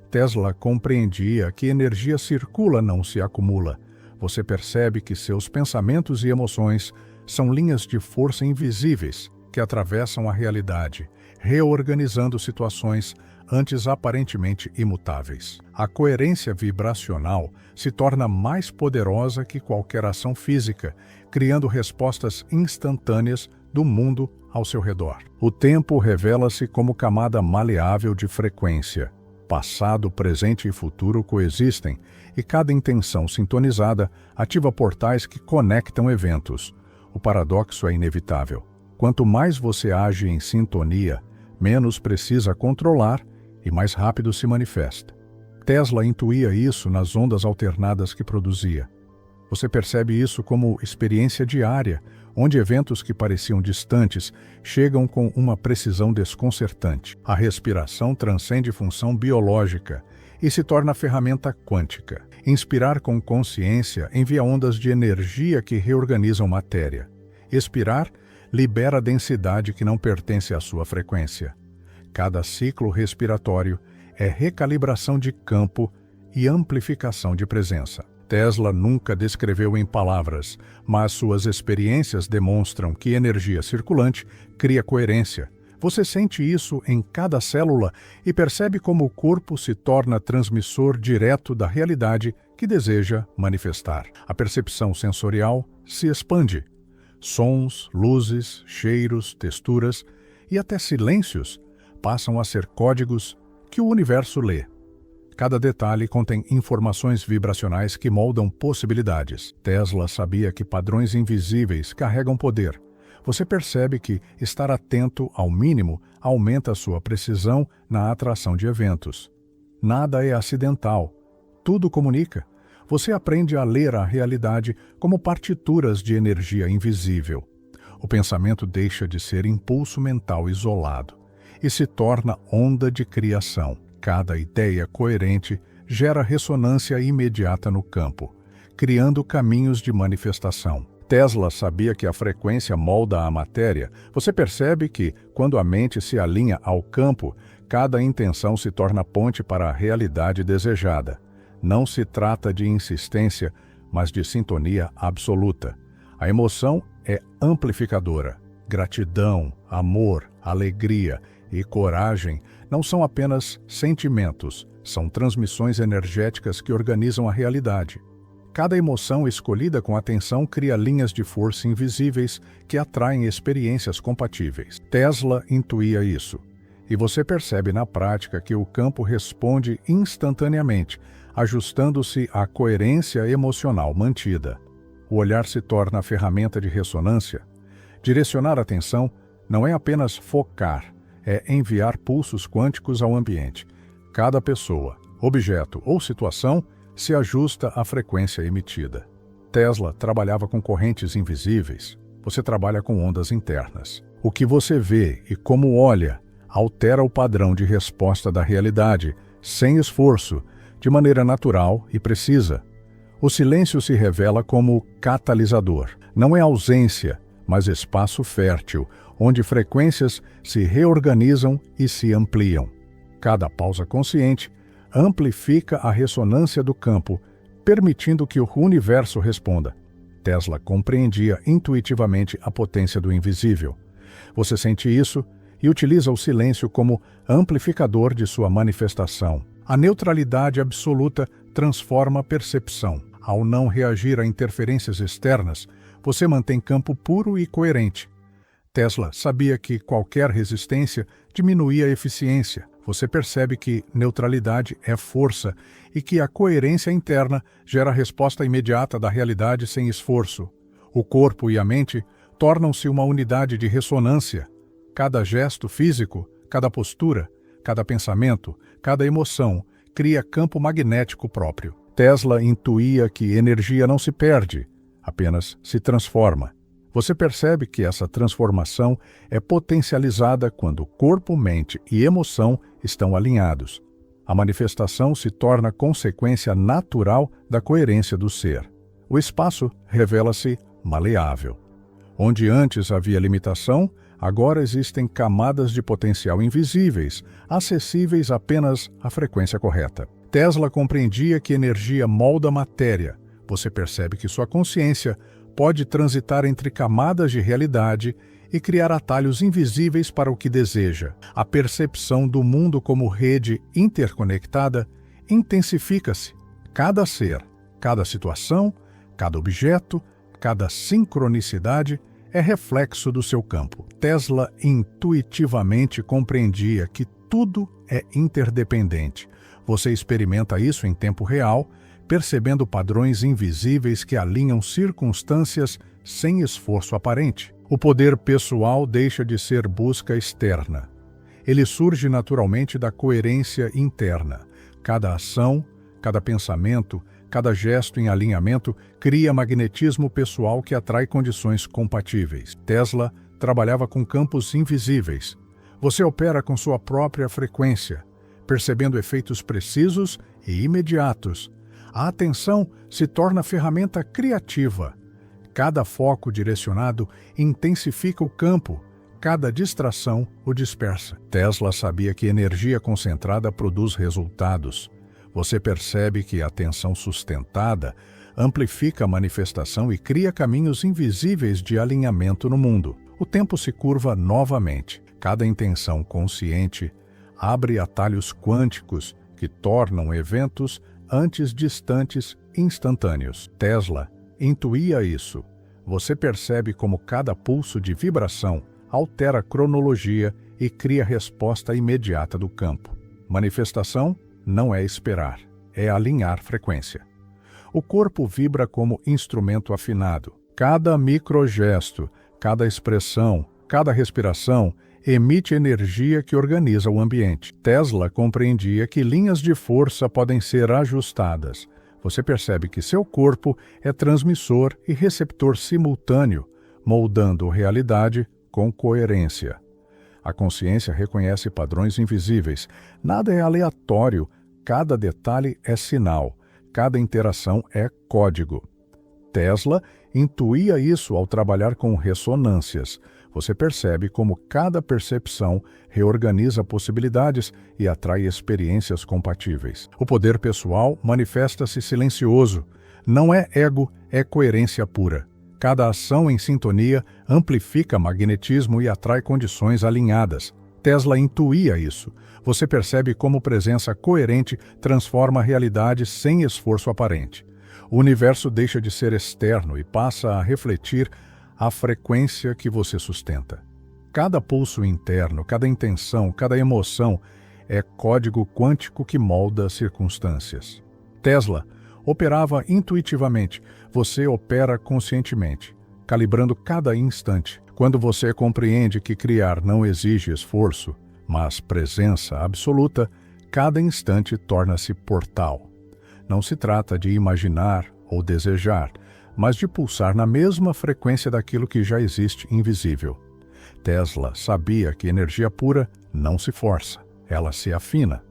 Tesla compreendia que energia circula, não se acumula. Você percebe que seus pensamentos e emoções são linhas de força invisíveis que atravessam a realidade, reorganizando situações antes aparentemente imutáveis. A coerência vibracional se torna mais poderosa que qualquer ação física, criando respostas instantâneas do mundo ao seu redor. O tempo revela-se como camada maleável de frequência. Passado, presente e futuro coexistem, e cada intenção sintonizada ativa portais que conectam eventos. O paradoxo é inevitável. Quanto mais você age em sintonia, menos precisa controlar e mais rápido se manifesta. Tesla intuía isso nas ondas alternadas que produzia. Você percebe isso como experiência diária, onde eventos que pareciam distantes chegam com uma precisão desconcertante. A respiração transcende função biológica e se torna ferramenta quântica. Inspirar com consciência envia ondas de energia que reorganizam matéria. Expirar libera densidade que não pertence à sua frequência. Cada ciclo respiratório é recalibração de campo e amplificação de presença. Tesla nunca descreveu em palavras, mas suas experiências demonstram que energia circulante cria coerência. Você sente isso em cada célula e percebe como o corpo se torna transmissor direto da realidade que deseja manifestar. A percepção sensorial se expande. Sons, luzes, cheiros, texturas e até silêncios passam a ser códigos que o universo lê. Cada detalhe contém informações vibracionais que moldam possibilidades. Tesla sabia que padrões invisíveis carregam poder. Você percebe que estar atento ao mínimo aumenta sua precisão na atração de eventos. Nada é acidental. Tudo comunica. Você aprende a ler a realidade como partituras de energia invisível. O pensamento deixa de ser impulso mental isolado e se torna onda de criação. Cada ideia coerente gera ressonância imediata no campo, criando caminhos de manifestação. Tesla sabia que a frequência molda a matéria. Você percebe que, quando a mente se alinha ao campo, cada intenção se torna ponte para a realidade desejada. Não se trata de insistência, mas de sintonia absoluta. A emoção é amplificadora. Gratidão, amor, alegria e coragem não são apenas sentimentos, são transmissões energéticas que organizam a realidade. Cada emoção escolhida com atenção cria linhas de força invisíveis que atraem experiências compatíveis. Tesla intuía isso, e você percebe na prática que o campo responde instantaneamente, ajustando-se à coerência emocional mantida. O olhar se torna a ferramenta de ressonância. Direcionar a atenção não é apenas focar, é enviar pulsos quânticos ao ambiente. Cada pessoa, objeto ou situação se ajusta à frequência emitida. Tesla trabalhava com correntes invisíveis. Você trabalha com ondas internas. O que você vê e como olha altera o padrão de resposta da realidade, sem esforço, de maneira natural e precisa. O silêncio se revela como catalisador. Não é ausência, mas espaço fértil, onde frequências se reorganizam e se ampliam. Cada pausa consciente amplifica a ressonância do campo, permitindo que o universo responda. Tesla compreendia intuitivamente a potência do invisível. Você sente isso e utiliza o silêncio como amplificador de sua manifestação. A neutralidade absoluta transforma a percepção. Ao não reagir a interferências externas, você mantém campo puro e coerente. Tesla sabia que qualquer resistência diminuía a eficiência. Você percebe que neutralidade é força e que a coerência interna gera a resposta imediata da realidade sem esforço. O corpo e a mente tornam-se uma unidade de ressonância. Cada gesto físico, cada postura, cada pensamento, cada emoção cria campo magnético próprio. Tesla intuía que energia não se perde, apenas se transforma. Você percebe que essa transformação é potencializada quando corpo, mente e emoção estão alinhados. A manifestação se torna consequência natural da coerência do ser. O espaço revela-se maleável. Onde antes havia limitação, agora existem camadas de potencial invisíveis, acessíveis apenas à frequência correta. Tesla compreendia que energia molda matéria. Você percebe que sua consciência pode transitar entre camadas de realidade e criar atalhos invisíveis para o que deseja. A percepção do mundo como rede interconectada intensifica-se. Cada ser, cada situação, cada objeto, cada sincronicidade é reflexo do seu campo. Tesla intuitivamente compreendia que tudo é interdependente. Você experimenta isso em tempo real, percebendo padrões invisíveis que alinham circunstâncias sem esforço aparente. O poder pessoal deixa de ser busca externa. Ele surge naturalmente da coerência interna. Cada ação, cada pensamento, cada gesto em alinhamento cria magnetismo pessoal que atrai condições compatíveis. Tesla trabalhava com campos invisíveis. Você opera com sua própria frequência, percebendo efeitos precisos e imediatos. A atenção se torna ferramenta criativa. Cada foco direcionado intensifica o campo, cada distração o dispersa. Tesla sabia que energia concentrada produz resultados. Você percebe que a atenção sustentada amplifica a manifestação e cria caminhos invisíveis de alinhamento no mundo. O tempo se curva novamente. Cada intenção consciente abre atalhos quânticos que tornam eventos antes distantes instantâneos. Tesla intuía isso. Você percebe como cada pulso de vibração altera a cronologia e cria resposta imediata do campo. Manifestação não é esperar, é alinhar frequência. O corpo vibra como instrumento afinado. Cada microgesto, cada expressão, cada respiração emite energia que organiza o ambiente. Tesla compreendia que linhas de força podem ser ajustadas. Você percebe que seu corpo é transmissor e receptor simultâneo, moldando realidade com coerência. A consciência reconhece padrões invisíveis. Nada é aleatório, cada detalhe é sinal, cada interação é código. Tesla intuía isso ao trabalhar com ressonâncias. Você percebe como cada percepção reorganiza possibilidades e atrai experiências compatíveis. O poder pessoal manifesta-se silencioso. Não é ego, é coerência pura. Cada ação em sintonia amplifica magnetismo e atrai condições alinhadas. Tesla intuía isso. Você percebe como presença coerente transforma a realidade sem esforço aparente. O universo deixa de ser externo e passa a refletir a frequência que você sustenta. Cada pulso interno, cada intenção, cada emoção é código quântico que molda circunstâncias. Tesla operava intuitivamente, você opera conscientemente, calibrando cada instante. Quando você compreende que criar não exige esforço, mas presença absoluta, cada instante torna-se portal. Não se trata de imaginar ou desejar, mas de pulsar na mesma frequência daquilo que já existe invisível. Tesla sabia que energia pura não se força, ela se afina.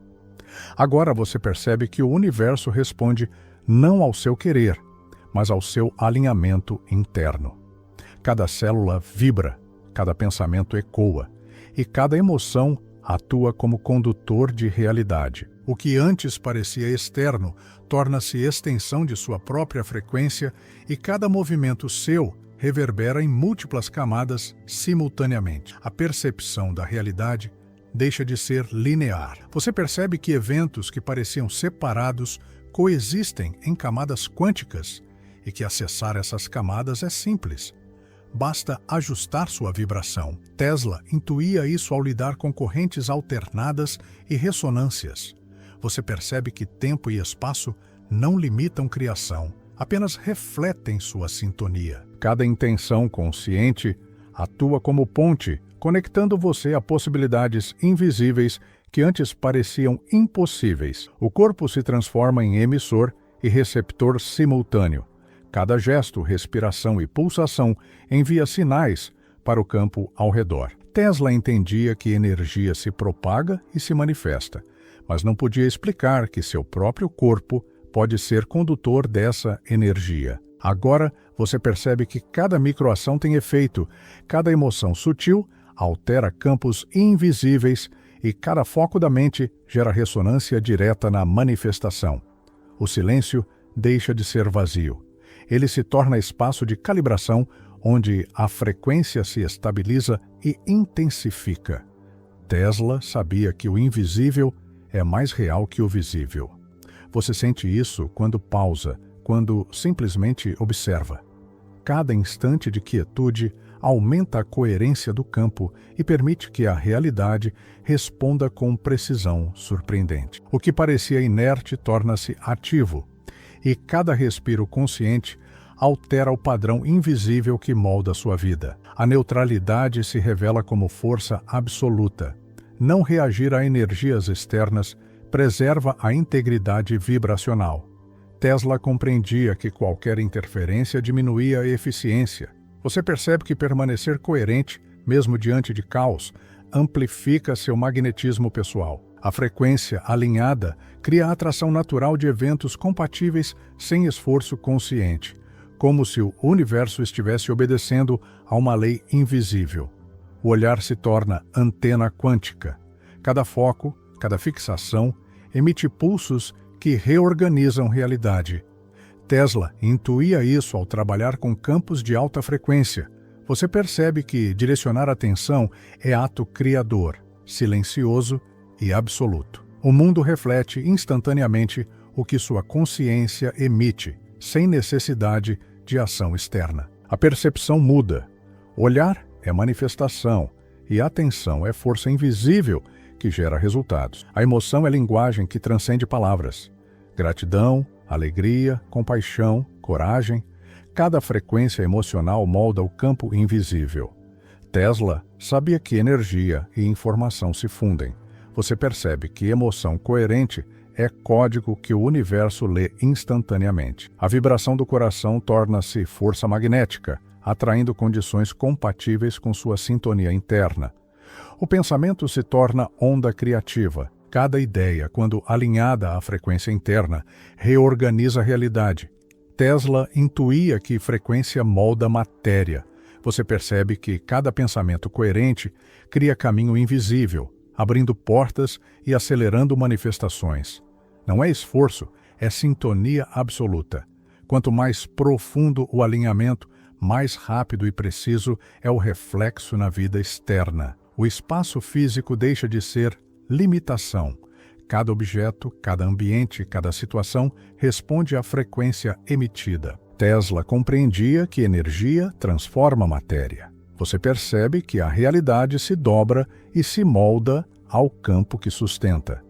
Agora você percebe que o universo responde não ao seu querer, mas ao seu alinhamento interno. Cada célula vibra, cada pensamento ecoa, e cada emoção atua como condutor de realidade. O que antes parecia externo torna-se extensão de sua própria frequência e cada movimento seu reverbera em múltiplas camadas simultaneamente. A percepção da realidade deixa de ser linear. Você percebe que eventos que pareciam separados coexistem em camadas quânticas e que acessar essas camadas é simples. Basta ajustar sua vibração. Tesla intuía isso ao lidar com correntes alternadas e ressonâncias. Você percebe que tempo e espaço não limitam criação, apenas refletem sua sintonia. Cada intenção consciente atua como ponte, conectando você a possibilidades invisíveis que antes pareciam impossíveis. O corpo se transforma em emissor e receptor simultâneo. Cada gesto, respiração e pulsação envia sinais para o campo ao redor. Tesla entendia que energia se propaga e se manifesta, mas não podia explicar que seu próprio corpo pode ser condutor dessa energia. Agora você percebe que cada microação tem efeito, cada emoção sutil altera campos invisíveis e cada foco da mente gera ressonância direta na manifestação. O silêncio deixa de ser vazio. Ele se torna espaço de calibração onde a frequência se estabiliza e intensifica. Tesla sabia que o invisível é mais real que o visível. Você sente isso quando pausa, quando simplesmente observa. Cada instante de quietude aumenta a coerência do campo e permite que a realidade responda com precisão surpreendente. O que parecia inerte torna-se ativo, e cada respiro consciente altera o padrão invisível que molda sua vida. A neutralidade se revela como força absoluta. Não reagir a energias externas preserva a integridade vibracional. Tesla compreendia que qualquer interferência diminuía a eficiência. Você percebe que permanecer coerente, mesmo diante de caos, amplifica seu magnetismo pessoal. A frequência alinhada cria a atração natural de eventos compatíveis sem esforço consciente, como se o universo estivesse obedecendo a uma lei invisível. O olhar se torna antena quântica. Cada foco, cada fixação, emite pulsos que reorganizam realidade. Tesla intuía isso ao trabalhar com campos de alta frequência. Você percebe que direcionar a atenção é ato criador, silencioso e absoluto. O mundo reflete instantaneamente o que sua consciência emite, sem necessidade de ação externa. A percepção muda. Olhar é manifestação e atenção é força invisível que gera resultados. A emoção é linguagem que transcende palavras. Gratidão, alegria, compaixão, coragem. Cada frequência emocional molda o campo invisível. Tesla sabia que energia e informação se fundem. Você percebe que emoção coerente é código que o universo lê instantaneamente. A vibração do coração torna-se força magnética, atraindo condições compatíveis com sua sintonia interna. O pensamento se torna onda criativa. Cada ideia, quando alinhada à frequência interna, reorganiza a realidade. Tesla intuía que frequência molda matéria. Você percebe que cada pensamento coerente cria caminho invisível, abrindo portas e acelerando manifestações. Não é esforço, é sintonia absoluta. Quanto mais profundo o alinhamento, mais rápido e preciso é o reflexo na vida externa. O espaço físico deixa de ser limitação. Cada objeto, cada ambiente, cada situação responde à frequência emitida. Tesla compreendia que energia transforma matéria. Você percebe que a realidade se dobra e se molda ao campo que sustenta.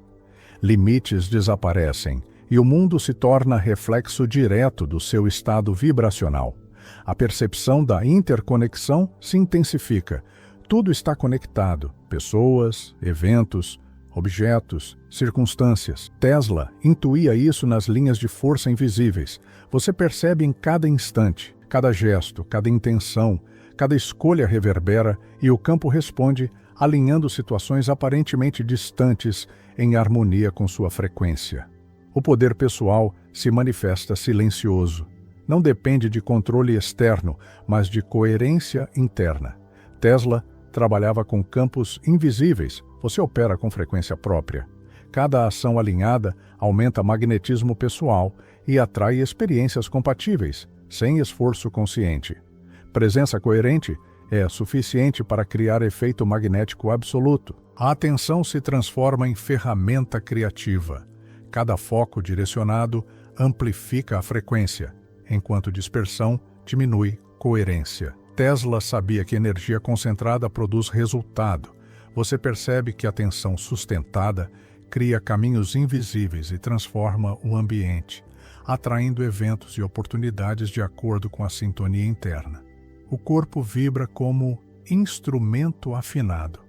Limites desaparecem e o mundo se torna reflexo direto do seu estado vibracional. A percepção da interconexão se intensifica. Tudo está conectado: pessoas, eventos, objetos, circunstâncias. Tesla intuía isso nas linhas de força invisíveis. Você percebe em cada instante, cada gesto, cada intenção, cada escolha reverbera e o campo responde alinhando situações aparentemente distantes em harmonia com sua frequência. O poder pessoal se manifesta silencioso. Não depende de controle externo, mas de coerência interna. Tesla trabalhava com campos invisíveis. Você opera com frequência própria. Cada ação alinhada aumenta magnetismo pessoal e atrai experiências compatíveis, sem esforço consciente. Presença coerente é suficiente para criar efeito magnético absoluto. A atenção se transforma em ferramenta criativa. Cada foco direcionado amplifica a frequência, enquanto dispersão diminui coerência. Tesla sabia que energia concentrada produz resultado. Você percebe que a atenção sustentada cria caminhos invisíveis e transforma o ambiente, atraindo eventos e oportunidades de acordo com a sintonia interna. O corpo vibra como instrumento afinado.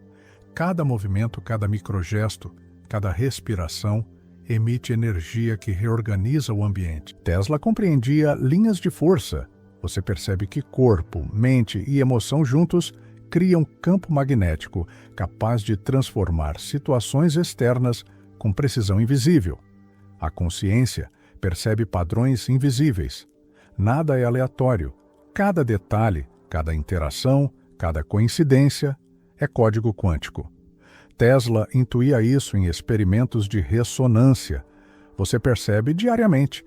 Cada movimento, cada microgesto, cada respiração emite energia que reorganiza o ambiente. Tesla compreendia linhas de força. Você percebe que corpo, mente e emoção juntos criam campo magnético capaz de transformar situações externas com precisão invisível. A consciência percebe padrões invisíveis. Nada é aleatório. Cada detalhe, cada interação, cada coincidência é código quântico. Tesla intuía isso em experimentos de ressonância. Você percebe diariamente.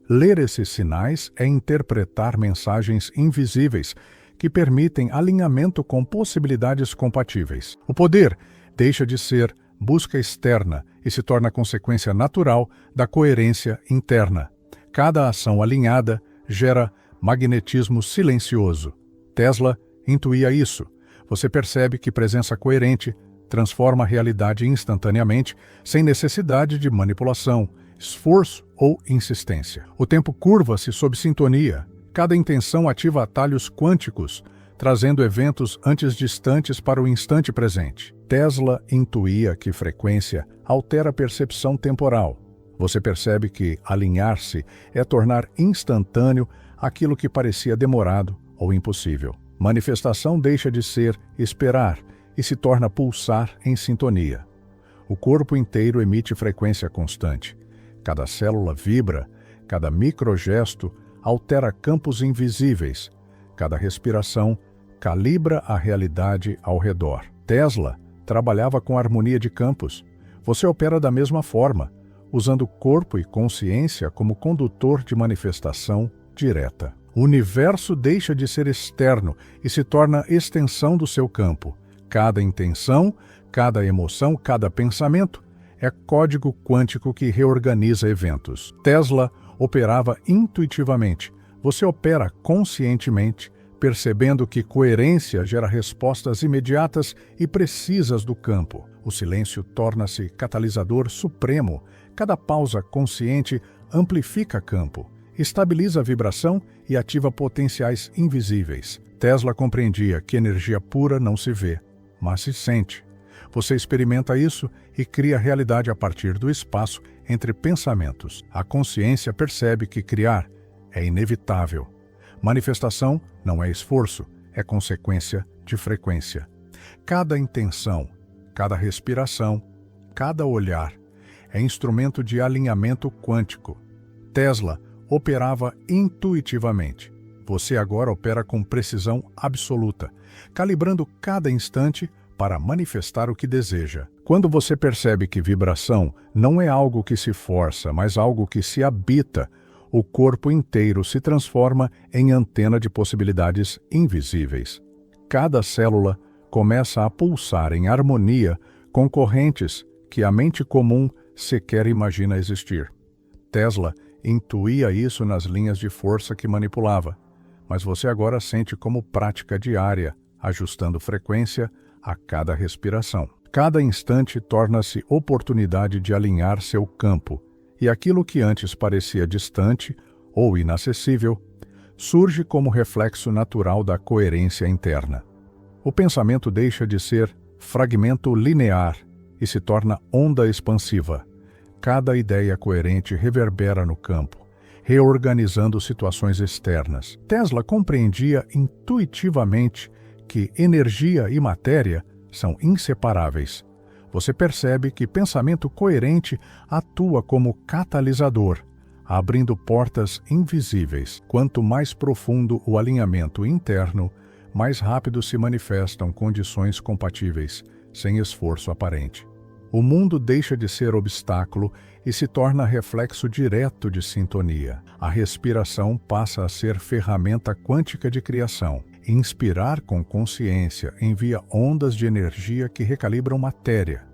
Ler esses sinais é interpretar mensagens invisíveis que permitem alinhamento com possibilidades compatíveis. O poder deixa de ser busca externa e se torna consequência natural da coerência interna. Cada ação alinhada gera magnetismo silencioso. Tesla intuía isso. Você percebe que presença coerente transforma a realidade instantaneamente, sem necessidade de manipulação, esforço ou insistência. O tempo curva-se sob sintonia. Cada intenção ativa atalhos quânticos, trazendo eventos antes distantes para o instante presente. Tesla intuía que frequência altera a percepção temporal. Você percebe que alinhar-se é tornar instantâneo aquilo que parecia demorado ou impossível. Manifestação deixa de ser esperar e se torna pulsar em sintonia. O corpo inteiro emite frequência constante. Cada célula vibra, cada microgesto altera campos invisíveis. Cada respiração calibra a realidade ao redor. Tesla trabalhava com harmonia de campos. Você opera da mesma forma, usando corpo e consciência como condutor de manifestação direta. O universo deixa de ser externo e se torna extensão do seu campo. Cada intenção, cada emoção, cada pensamento é código quântico que reorganiza eventos. Tesla operava intuitivamente. Você opera conscientemente, percebendo que coerência gera respostas imediatas e precisas do campo. O silêncio torna-se catalisador supremo. Cada pausa consciente amplifica campo, estabiliza a vibração e ativa potenciais invisíveis. Tesla compreendia que energia pura não se vê, mas se sente. Você experimenta isso e cria realidade a partir do espaço entre pensamentos. A consciência percebe que criar é inevitável. Manifestação não é esforço, é consequência de frequência. Cada intenção, cada respiração, cada olhar é instrumento de alinhamento quântico. Tesla operava intuitivamente. Você agora opera com precisão absoluta, calibrando cada instante para manifestar o que deseja. Quando você percebe que vibração não é algo que se força, mas algo que se habita, o corpo inteiro se transforma em antena de possibilidades invisíveis. Cada célula começa a pulsar em harmonia com correntes que a mente comum sequer imagina existir. Tesla intuía isso nas linhas de força que manipulava, mas você agora sente como prática diária, ajustando frequência a cada respiração. Cada instante torna-se oportunidade de alinhar seu campo, e aquilo que antes parecia distante ou inacessível surge como reflexo natural da coerência interna. O pensamento deixa de ser fragmento linear e se torna onda expansiva. Cada ideia coerente reverbera no campo, reorganizando situações externas. Tesla compreendia intuitivamente que energia e matéria são inseparáveis. Você percebe que pensamento coerente atua como catalisador, abrindo portas invisíveis. Quanto mais profundo o alinhamento interno, mais rápido se manifestam condições compatíveis, sem esforço aparente. O mundo deixa de ser obstáculo e se torna reflexo direto de sintonia. A respiração passa a ser ferramenta quântica de criação. Inspirar com consciência envia ondas de energia que recalibram matéria.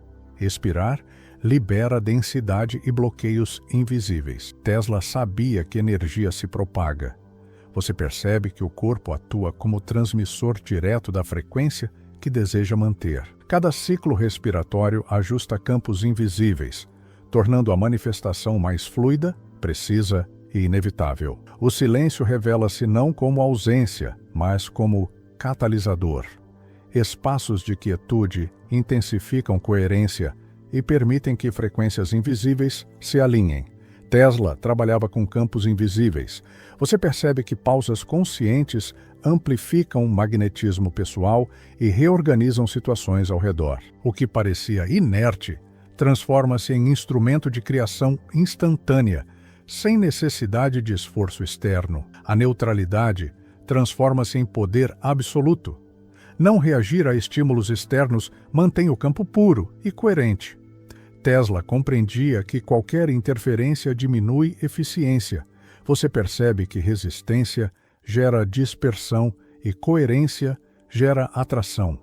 Expirar libera densidade e bloqueios invisíveis. Tesla sabia que energia se propaga. Você percebe que o corpo atua como transmissor direto da frequência que deseja manter. Cada ciclo respiratório ajusta campos invisíveis, tornando a manifestação mais fluida, precisa e inevitável. O silêncio revela-se não como ausência, mas como catalisador. Espaços de quietude intensificam coerência e permitem que frequências invisíveis se alinhem. Tesla trabalhava com campos invisíveis. Você percebe que pausas conscientes amplificam o magnetismo pessoal e reorganizam situações ao redor. O que parecia inerte transforma-se em instrumento de criação instantânea, sem necessidade de esforço externo. A neutralidade transforma-se em poder absoluto. Não reagir a estímulos externos mantém o campo puro e coerente. Tesla compreendia que qualquer interferência diminui eficiência. Você percebe que resistência gera dispersão e coerência gera atração.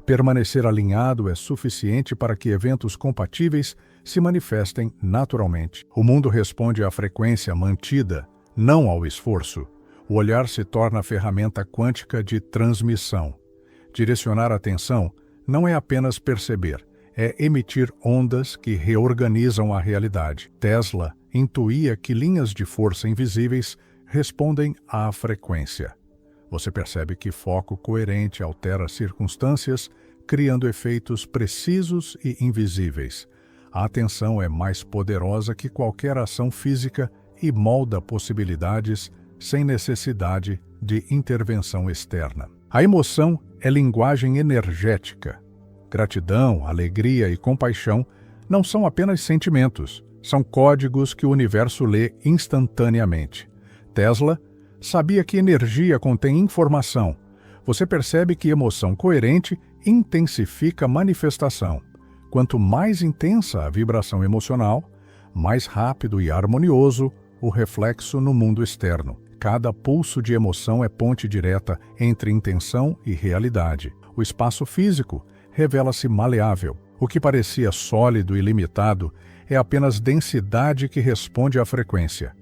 Permanecer alinhado é suficiente para que eventos compatíveis se manifestem naturalmente. O mundo responde à frequência mantida, não ao esforço. O olhar se torna ferramenta quântica de transmissão. Direcionar a atenção não é apenas perceber, é emitir ondas que reorganizam a realidade. Tesla intuía que linhas de força invisíveis respondem à frequência. Você percebe que foco coerente altera circunstâncias, criando efeitos precisos e invisíveis. A atenção é mais poderosa que qualquer ação física e molda possibilidades sem necessidade de intervenção externa. A emoção é linguagem energética. Gratidão, alegria e compaixão não são apenas sentimentos, são códigos que o universo lê instantaneamente. Tesla sabia que energia contém informação. Você percebe que emoção coerente intensifica a manifestação. Quanto mais intensa a vibração emocional, mais rápido e harmonioso o reflexo no mundo externo. Cada pulso de emoção é ponte direta entre intenção e realidade. O espaço físico revela-se maleável. O que parecia sólido e limitado é apenas densidade que responde à frequência.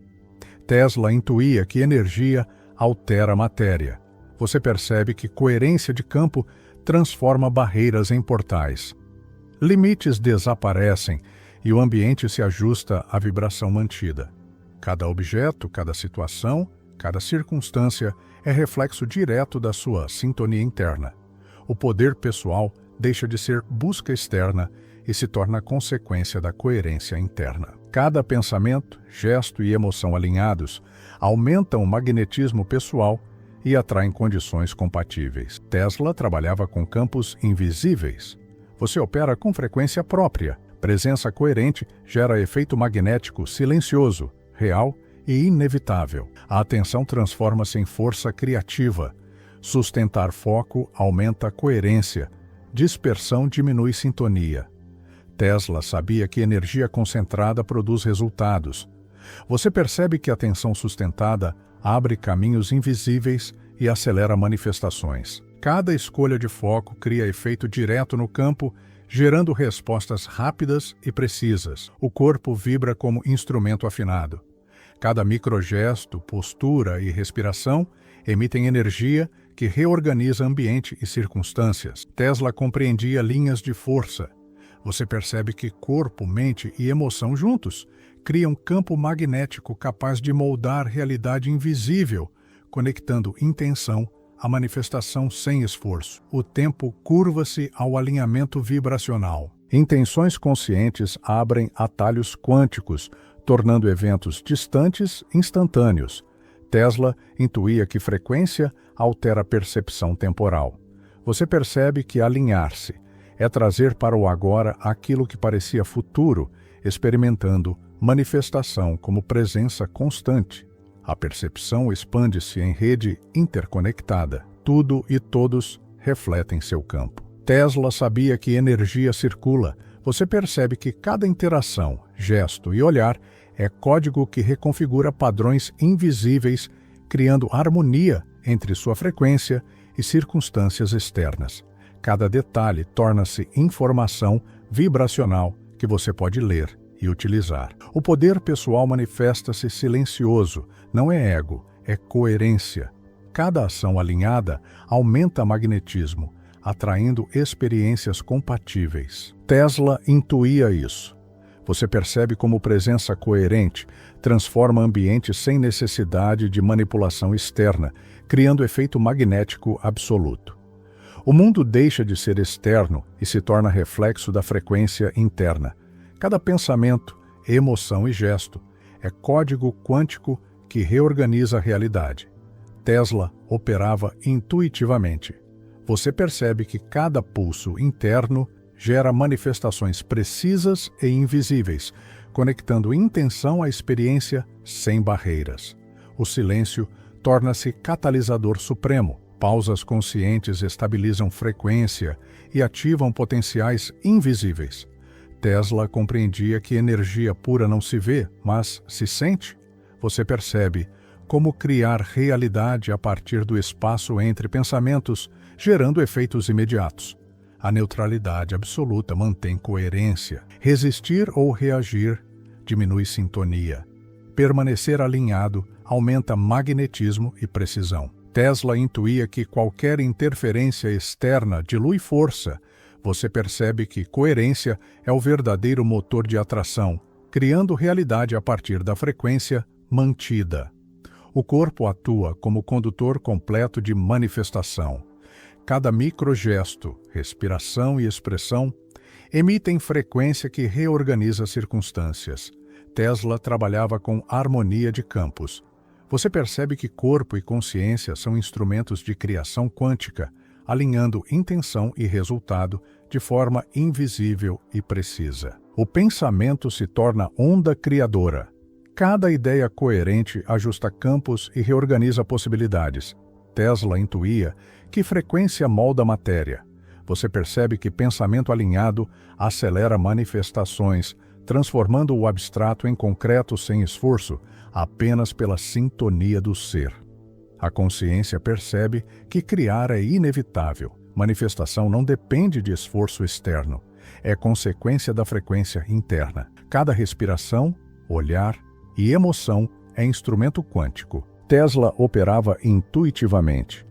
Tesla intuía que energia altera a matéria. Você percebe que coerência de campo transforma barreiras em portais. Limites desaparecem e o ambiente se ajusta à vibração mantida. Cada objeto, cada situação, cada circunstância é reflexo direto da sua sintonia interna. O poder pessoal deixa de ser busca externa e se torna consequência da coerência interna. Cada pensamento, gesto e emoção alinhados aumentam o magnetismo pessoal e atraem condições compatíveis. Tesla trabalhava com campos invisíveis. Você opera com frequência própria. Presença coerente gera efeito magnético silencioso, real e inevitável. A atenção transforma-se em força criativa. Sustentar foco aumenta a coerência. Dispersão diminui sintonia. Tesla sabia que energia concentrada produz resultados. Você percebe que a atenção sustentada abre caminhos invisíveis e acelera manifestações. Cada escolha de foco cria efeito direto no campo, gerando respostas rápidas e precisas. O corpo vibra como instrumento afinado. Cada microgesto, postura e respiração emitem energia que reorganiza ambiente e circunstâncias. Tesla compreendia linhas de força. Você percebe que corpo, mente e emoção juntos criam um campo magnético capaz de moldar realidade invisível, conectando intenção à manifestação sem esforço. O tempo curva-se ao alinhamento vibracional. Intenções conscientes abrem atalhos quânticos, tornando eventos distantes instantâneos. Tesla intuía que frequência altera a percepção temporal. Você percebe que alinhar-se É trazer para o agora aquilo que parecia futuro, experimentando manifestação como presença constante. A percepção expande-se em rede interconectada. Tudo e todos refletem seu campo. Tesla sabia que energia circula. Você percebe que cada interação, gesto e olhar é código que reconfigura padrões invisíveis, criando harmonia entre sua frequência e circunstâncias externas. Cada detalhe torna-se informação vibracional que você pode ler e utilizar. O poder pessoal manifesta-se silencioso, não é ego, é coerência. Cada ação alinhada aumenta magnetismo, atraindo experiências compatíveis. Tesla intuía isso. Você percebe como presença coerente transforma ambientes sem necessidade de manipulação externa, criando efeito magnético absoluto. O mundo deixa de ser externo e se torna reflexo da frequência interna. Cada pensamento, emoção e gesto é código quântico que reorganiza a realidade. Tesla operava intuitivamente. Você percebe que cada pulso interno gera manifestações precisas e invisíveis, conectando intenção à experiência sem barreiras. O silêncio torna-se catalisador supremo. Pausas conscientes estabilizam frequência e ativam potenciais invisíveis. Tesla compreendia que energia pura não se vê, mas se sente. Você percebe como criar realidade a partir do espaço entre pensamentos, gerando efeitos imediatos. A neutralidade absoluta mantém coerência. Resistir ou reagir diminui sintonia. Permanecer alinhado aumenta magnetismo e precisão. Tesla intuía que qualquer interferência externa dilui força. Você percebe que coerência é o verdadeiro motor de atração, criando realidade a partir da frequência mantida. O corpo atua como condutor completo de manifestação. Cada microgesto, respiração e expressão emitem frequência que reorganiza circunstâncias. Tesla trabalhava com harmonia de campos. Você percebe que corpo e consciência são instrumentos de criação quântica, alinhando intenção e resultado de forma invisível e precisa. O pensamento se torna onda criadora. Cada ideia coerente ajusta campos e reorganiza possibilidades. Tesla intuía que frequência molda a matéria. Você percebe que pensamento alinhado acelera manifestações, transformando o abstrato em concreto sem esforço, apenas pela sintonia do ser. A consciência percebe que criar é inevitável. Manifestação não depende de esforço externo. É consequência da frequência interna. Cada respiração, olhar e emoção é instrumento quântico. Tesla operava intuitivamente.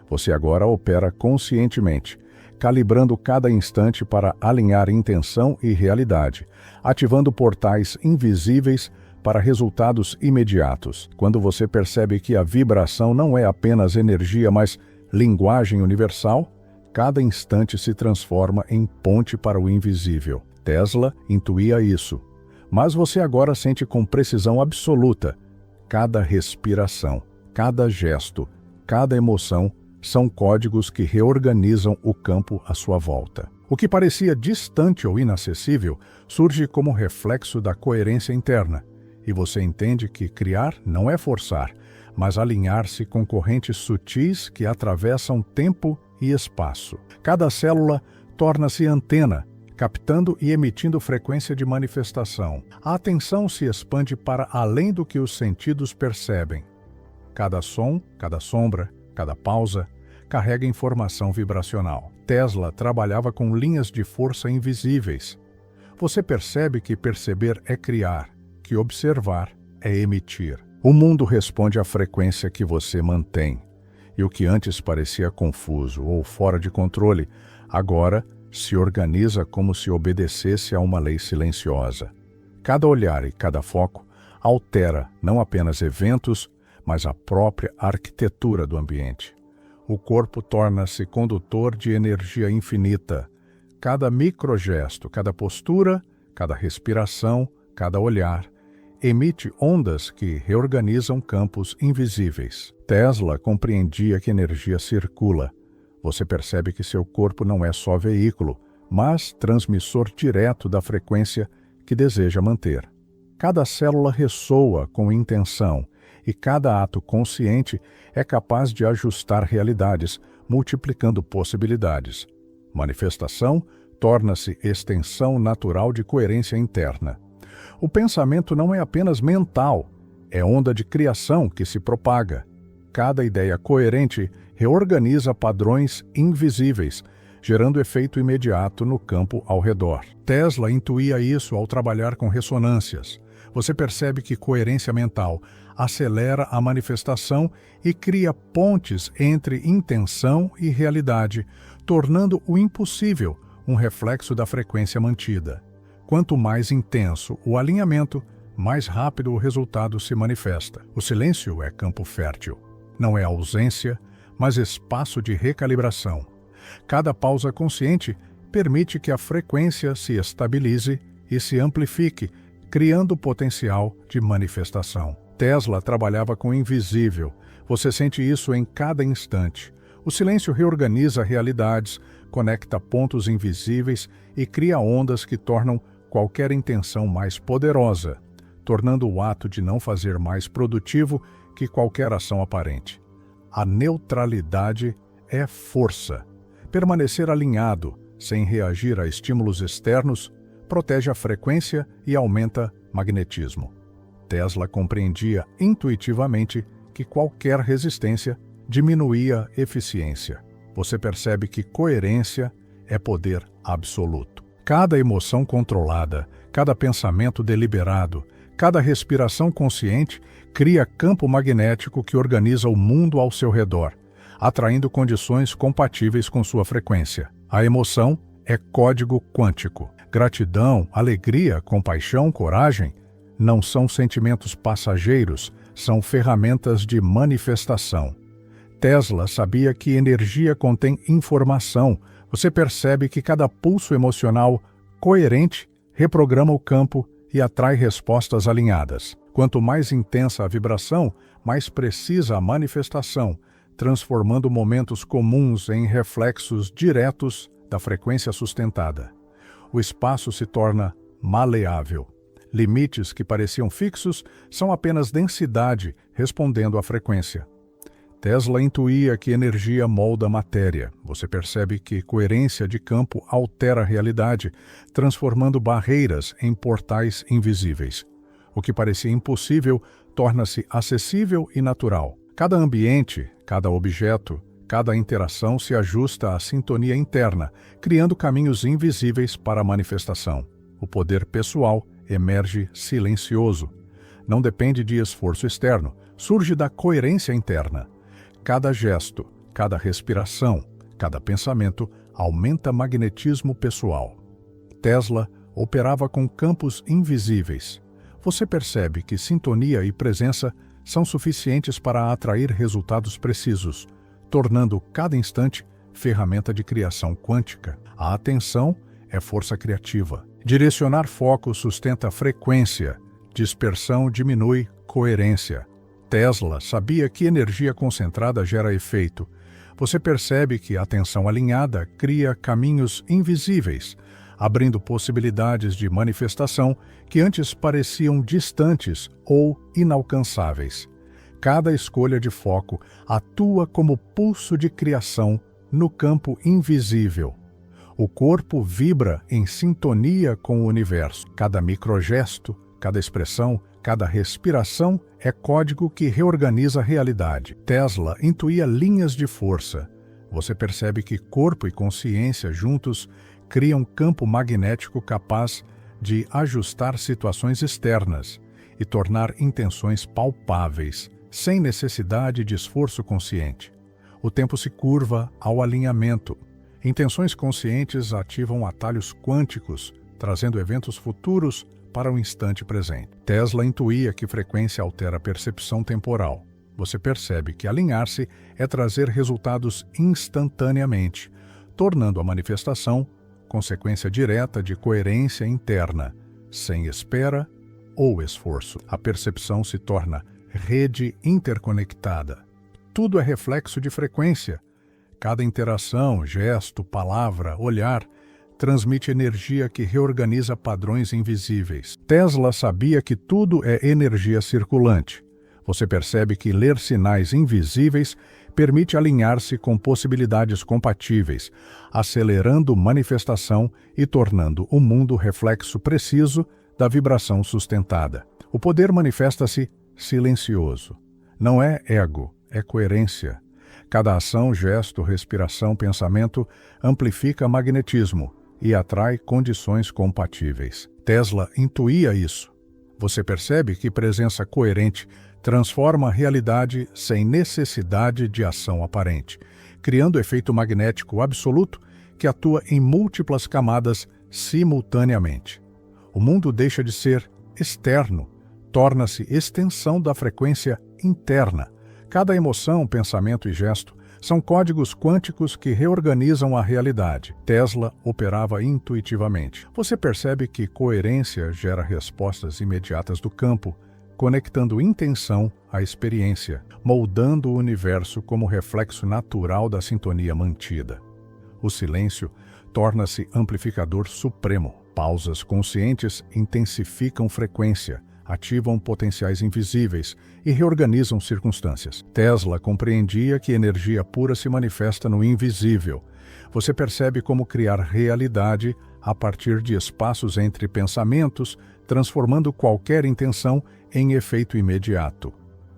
Você agora opera conscientemente, calibrando cada instante para alinhar intenção e realidade, ativando portais invisíveis para resultados imediatos. Quando você percebe que a vibração não é apenas energia, mas linguagem universal, cada instante se transforma em ponte para o invisível. Tesla intuía isso, mas você agora sente com precisão absoluta. Cada respiração, cada gesto, cada emoção são códigos que reorganizam o campo à sua volta. O que parecia distante ou inacessível surge como reflexo da coerência interna, e você entende que criar não é forçar, mas alinhar-se com correntes sutis que atravessam tempo e espaço. Cada célula torna-se antena, captando e emitindo frequência de manifestação. A atenção se expande para além do que os sentidos percebem. Cada som, cada sombra, cada pausa carrega informação vibracional. Tesla trabalhava com linhas de força invisíveis. Você percebe que perceber é criar, que observar é emitir. O mundo responde à frequência que você mantém. E o que antes parecia confuso ou fora de controle, agora se organiza como se obedecesse a uma lei silenciosa. Cada olhar e cada foco altera não apenas eventos, mas a própria arquitetura do ambiente. O corpo torna-se condutor de energia infinita. Cada microgesto, cada postura, cada respiração, cada olhar, emite ondas que reorganizam campos invisíveis. Tesla compreendia que energia circula. Você percebe que seu corpo não é só veículo, mas transmissor direto da frequência que deseja manter. Cada célula ressoa com intenção e cada ato consciente é capaz de ajustar realidades, multiplicando possibilidades. Manifestação torna-se extensão natural de coerência interna. O pensamento não é apenas mental, é onda de criação que se propaga. Cada ideia coerente reorganiza padrões invisíveis, gerando efeito imediato no campo ao redor. Tesla intuía isso ao trabalhar com ressonâncias. Você percebe que coerência mental acelera a manifestação e cria pontes entre intenção e realidade, tornando o impossível um reflexo da frequência mantida. Quanto mais intenso o alinhamento, mais rápido o resultado se manifesta. O silêncio é campo fértil. Não é ausência, mas espaço de recalibração. Cada pausa consciente permite que a frequência se estabilize e se amplifique, criando potencial de manifestação. Tesla trabalhava com o invisível. Você sente isso em cada instante. O silêncio reorganiza realidades, conecta pontos invisíveis e cria ondas que tornam qualquer intenção mais poderosa, tornando o ato de não fazer mais produtivo que qualquer ação aparente. A neutralidade é força. Permanecer alinhado, sem reagir a estímulos externos, protege a frequência e aumenta magnetismo. Tesla compreendia intuitivamente que qualquer resistência diminuía eficiência. Você percebe que coerência é poder absoluto. Cada emoção controlada, cada pensamento deliberado, cada respiração consciente cria campo magnético que organiza o mundo ao seu redor, atraindo condições compatíveis com sua frequência. A emoção é código quântico. Gratidão, alegria, compaixão, coragem não são sentimentos passageiros, são ferramentas de manifestação. Tesla sabia que energia contém informação. Você percebe que cada pulso emocional coerente reprograma o campo e atrai respostas alinhadas. Quanto mais intensa a vibração, mais precisa a manifestação, transformando momentos comuns em reflexos diretos da frequência sustentada. O espaço se torna maleável. Limites que pareciam fixos são apenas densidade respondendo à frequência. Tesla intuía que energia molda a matéria. Você percebe que coerência de campo altera a realidade, transformando barreiras em portais invisíveis. O que parecia impossível torna-se acessível e natural. Cada ambiente, cada objeto, cada interação se ajusta à sintonia interna, criando caminhos invisíveis para a manifestação. O poder pessoal emerge silencioso. Não depende de esforço externo, surge da coerência interna. Cada gesto, cada respiração, cada pensamento aumenta magnetismo pessoal. Tesla operava com campos invisíveis. Você percebe que sintonia e presença são suficientes para atrair resultados precisos, tornando cada instante ferramenta de criação quântica. A atenção é força criativa. Direcionar foco sustenta frequência, dispersão diminui coerência. Tesla sabia que energia concentrada gera efeito. Você percebe que a atenção alinhada cria caminhos invisíveis, abrindo possibilidades de manifestação que antes pareciam distantes ou inalcançáveis. Cada escolha de foco atua como pulso de criação no campo invisível. O corpo vibra em sintonia com o universo. Cada microgesto, cada expressão, cada respiração é código que reorganiza a realidade. Tesla intuía linhas de força. Você percebe que corpo e consciência juntos criam um campo magnético capaz de ajustar situações externas e tornar intenções palpáveis, sem necessidade de esforço consciente. O tempo se curva ao alinhamento. Intenções conscientes ativam atalhos quânticos, trazendo eventos futuros para o instante presente. Tesla intuía que frequência altera a percepção temporal. Você percebe que alinhar-se é trazer resultados instantaneamente, tornando a manifestação consequência direta de coerência interna, sem espera ou esforço. A percepção se torna rede interconectada. Tudo é reflexo de frequência. Cada interação, gesto, palavra, olhar transmite energia que reorganiza padrões invisíveis. Tesla sabia que tudo é energia circulante. Você percebe que ler sinais invisíveis permite alinhar-se com possibilidades compatíveis, acelerando manifestação e tornando o mundo reflexo preciso da vibração sustentada. O poder manifesta-se silencioso. Não é ego, é coerência. Cada ação, gesto, respiração, pensamento amplifica magnetismo e atrai condições compatíveis. Tesla intuía isso. Você percebe que presença coerente transforma a realidade sem necessidade de ação aparente, criando efeito magnético absoluto que atua em múltiplas camadas simultaneamente. O mundo deixa de ser externo, torna-se extensão da frequência interna. Cada emoção, pensamento e gesto são códigos quânticos que reorganizam a realidade. Tesla operava intuitivamente. Você percebe que coerência gera respostas imediatas do campo, conectando intenção à experiência, moldando o universo como reflexo natural da sintonia mantida. O silêncio torna-se amplificador supremo. Pausas conscientes intensificam frequência, ativam potenciais invisíveis e reorganizam circunstâncias. Tesla compreendia que energia pura se manifesta no invisível. Você percebe como criar realidade a partir de espaços entre pensamentos, transformando qualquer intenção em efeito imediato.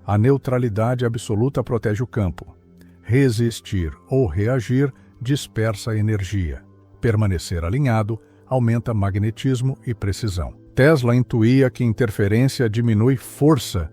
A neutralidade absoluta protege o campo. Resistir ou reagir dispersa a energia. Permanecer alinhado aumenta magnetismo e precisão. Tesla intuía que interferência diminui força.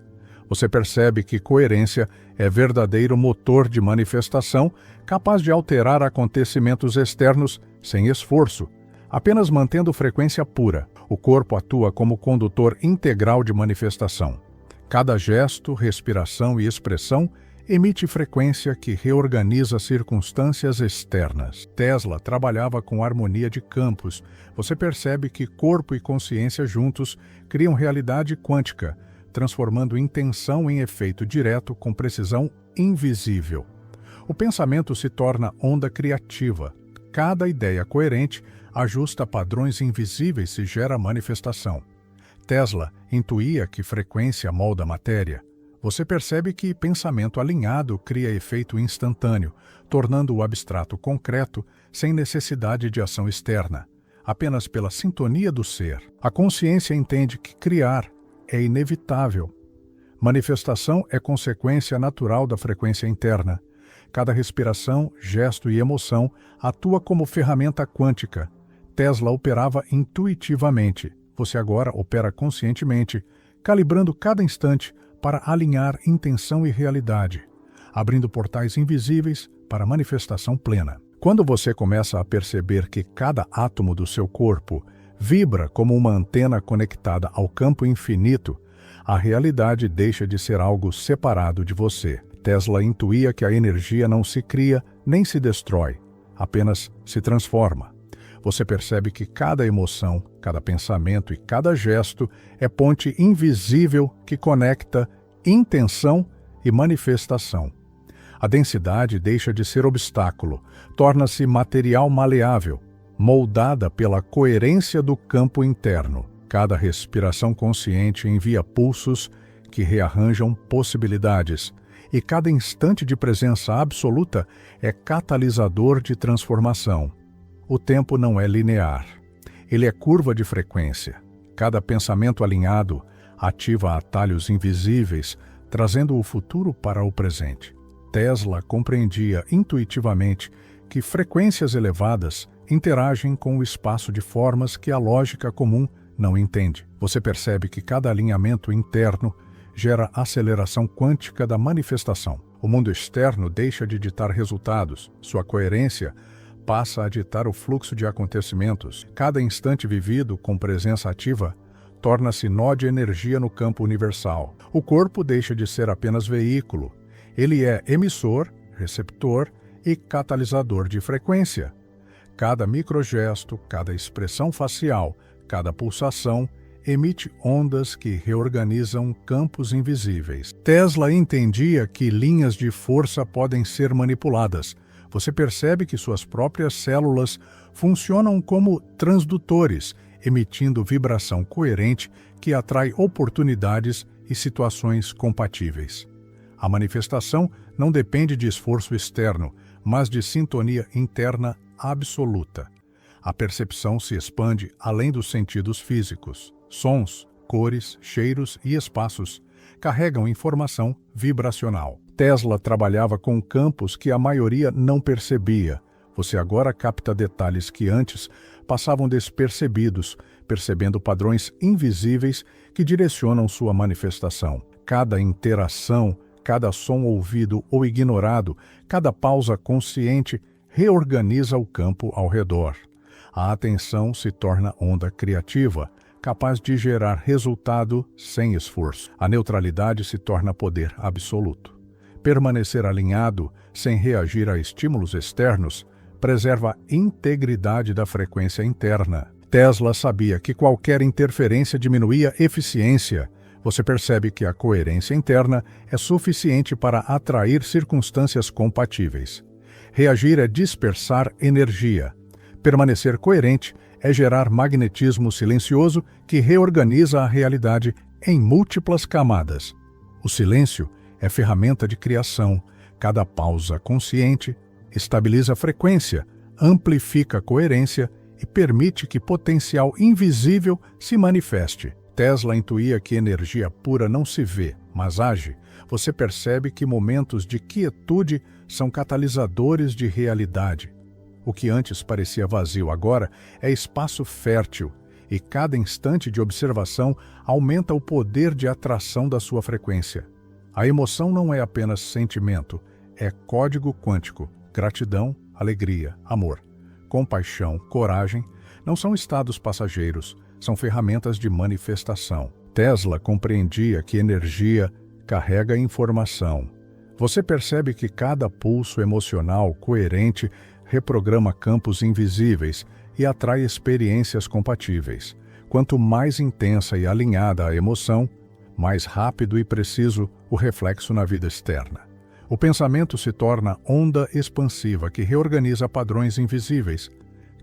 Você percebe que coerência é verdadeiro motor de manifestação, capaz de alterar acontecimentos externos sem esforço, apenas mantendo frequência pura. O corpo atua como condutor integral de manifestação. Cada gesto, respiração e expressão emite frequência que reorganiza circunstâncias externas. Tesla trabalhava com harmonia de campos. Você percebe que corpo e consciência juntos criam realidade quântica, transformando intenção em efeito direto com precisão invisível. O pensamento se torna onda criativa. Cada ideia coerente ajusta padrões invisíveis e gera manifestação. Tesla intuía que frequência molda matéria. Você percebe que pensamento alinhado cria efeito instantâneo, tornando o abstrato concreto sem necessidade de ação externa, apenas pela sintonia do ser. A consciência entende que criar é inevitável. Manifestação é consequência natural da frequência interna. Cada respiração, gesto e emoção atua como ferramenta quântica. Tesla operava intuitivamente. Você agora opera conscientemente, calibrando cada instante para alinhar intenção e realidade, abrindo portais invisíveis para manifestação plena. Quando você começa a perceber que cada átomo do seu corpo vibra como uma antena conectada ao campo infinito, a realidade deixa de ser algo separado de você. Tesla intuía que a energia não se cria nem se destrói, apenas se transforma. Você percebe que cada emoção, cada pensamento e cada gesto é ponte invisível que conecta intenção e manifestação. A densidade deixa de ser obstáculo, torna-se material maleável, moldada pela coerência do campo interno. Cada respiração consciente envia pulsos que rearranjam possibilidades, e cada instante de presença absoluta é catalisador de transformação. O tempo não é linear. Ele é curva de frequência. Cada pensamento alinhado ativa atalhos invisíveis, trazendo o futuro para o presente. Tesla compreendia intuitivamente que frequências elevadas interagem com o espaço de formas que a lógica comum não entende. Você percebe que cada alinhamento interno gera aceleração quântica da manifestação. O mundo externo deixa de ditar resultados. Sua coerência passa a ditar o fluxo de acontecimentos. Cada instante vivido com presença ativa torna-se nó de energia no campo universal. O corpo deixa de ser apenas veículo. Ele é emissor, receptor e catalisador de frequência. Cada microgesto, cada expressão facial, cada pulsação emite ondas que reorganizam campos invisíveis. Tesla entendia que linhas de força podem ser manipuladas. Você percebe que suas próprias células funcionam como transdutores, emitindo vibração coerente que atrai oportunidades e situações compatíveis. A manifestação não depende de esforço externo, mas de sintonia interna absoluta. A percepção se expande além dos sentidos físicos. Sons, cores, cheiros e espaços carregam informação vibracional. Tesla trabalhava com campos que a maioria não percebia. Você agora capta detalhes que antes passavam despercebidos, percebendo padrões invisíveis que direcionam sua manifestação. Cada interação, cada som ouvido ou ignorado, cada pausa consciente reorganiza o campo ao redor. A atenção se torna onda criativa, capaz de gerar resultado sem esforço. A neutralidade se torna poder absoluto. Permanecer alinhado, sem reagir a estímulos externos, preserva a integridade da frequência interna. Tesla sabia que qualquer interferência diminuía eficiência. Você percebe que a coerência interna é suficiente para atrair circunstâncias compatíveis. Reagir é dispersar energia. Permanecer coerente é gerar magnetismo silencioso que reorganiza a realidade em múltiplas camadas. O silêncio é ferramenta de criação. Cada pausa consciente estabiliza a frequência, amplifica a coerência e permite que potencial invisível se manifeste. Tesla intuía que energia pura não se vê, mas age. Você percebe que momentos de quietude são catalisadores de realidade. O que antes parecia vazio agora é espaço fértil, e cada instante de observação aumenta o poder de atração da sua frequência. A emoção não é apenas sentimento, é código quântico. Gratidão, alegria, amor, compaixão, coragem não são estados passageiros, são ferramentas de manifestação. Tesla compreendia que energia carrega informação. Você percebe que cada pulso emocional coerente reprograma campos invisíveis e atrai experiências compatíveis. Quanto mais intensa e alinhada a emoção, mais rápido e preciso o reflexo na vida externa. O pensamento se torna onda expansiva que reorganiza padrões invisíveis.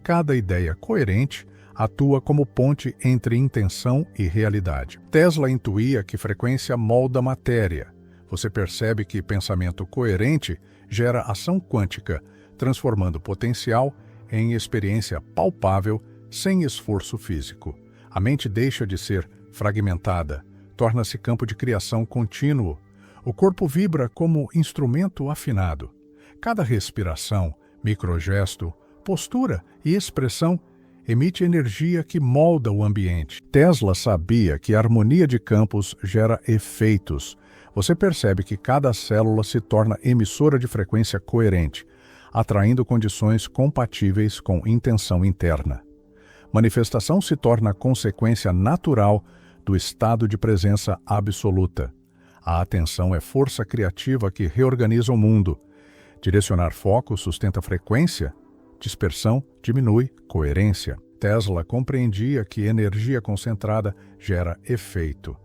Cada ideia coerente atua como ponte entre intenção e realidade. Tesla intuía que frequência molda matéria. Você percebe que pensamento coerente gera ação quântica, transformando potencial em experiência palpável sem esforço físico. A mente deixa de ser fragmentada, torna-se campo de criação contínuo. O corpo vibra como instrumento afinado. Cada respiração, microgesto, postura e expressão emite energia que molda o ambiente. Tesla sabia que a harmonia de campos gera efeitos. Você percebe que cada célula se torna emissora de frequência coerente, atraindo condições compatíveis com intenção interna. Manifestação se torna consequência natural do estado de presença absoluta. A atenção é força criativa que reorganiza o mundo. Direcionar foco sustenta frequência, dispersão diminui coerência. Tesla compreendia que energia concentrada gera efeito.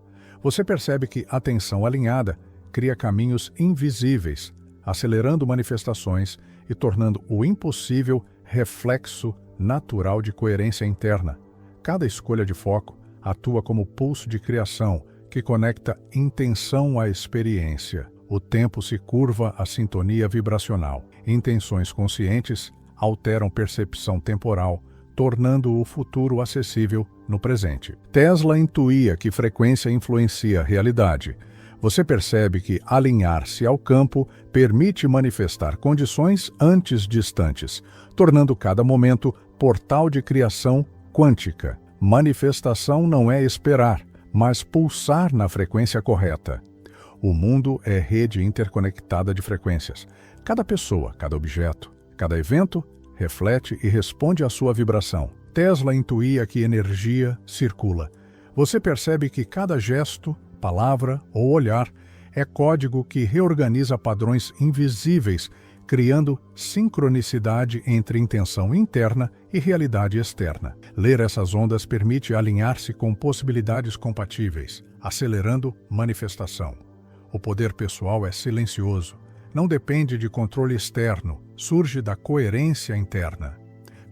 Você percebe que atenção alinhada cria caminhos invisíveis, acelerando manifestações e tornando o impossível reflexo natural de coerência interna. Cada escolha de foco atua como pulso de criação que conecta intenção à experiência. O tempo se curva à sintonia vibracional. Intenções conscientes alteram percepção temporal, tornando o futuro acessível no presente. Tesla intuía que frequência influencia a realidade. Você percebe que alinhar-se ao campo permite manifestar condições antes distantes, tornando cada momento portal de criação quântica. Manifestação não é esperar, mas pulsar na frequência correta. O mundo é rede interconectada de frequências. Cada pessoa, cada objeto, cada evento reflete e responde à sua vibração. Tesla intuía que energia circula. Você percebe que cada gesto, palavra ou olhar é código que reorganiza padrões invisíveis, criando sincronicidade entre intenção interna e realidade externa. Ler essas ondas permite alinhar-se com possibilidades compatíveis, acelerando manifestação. O poder pessoal é silencioso, não depende de controle externo, surge da coerência interna.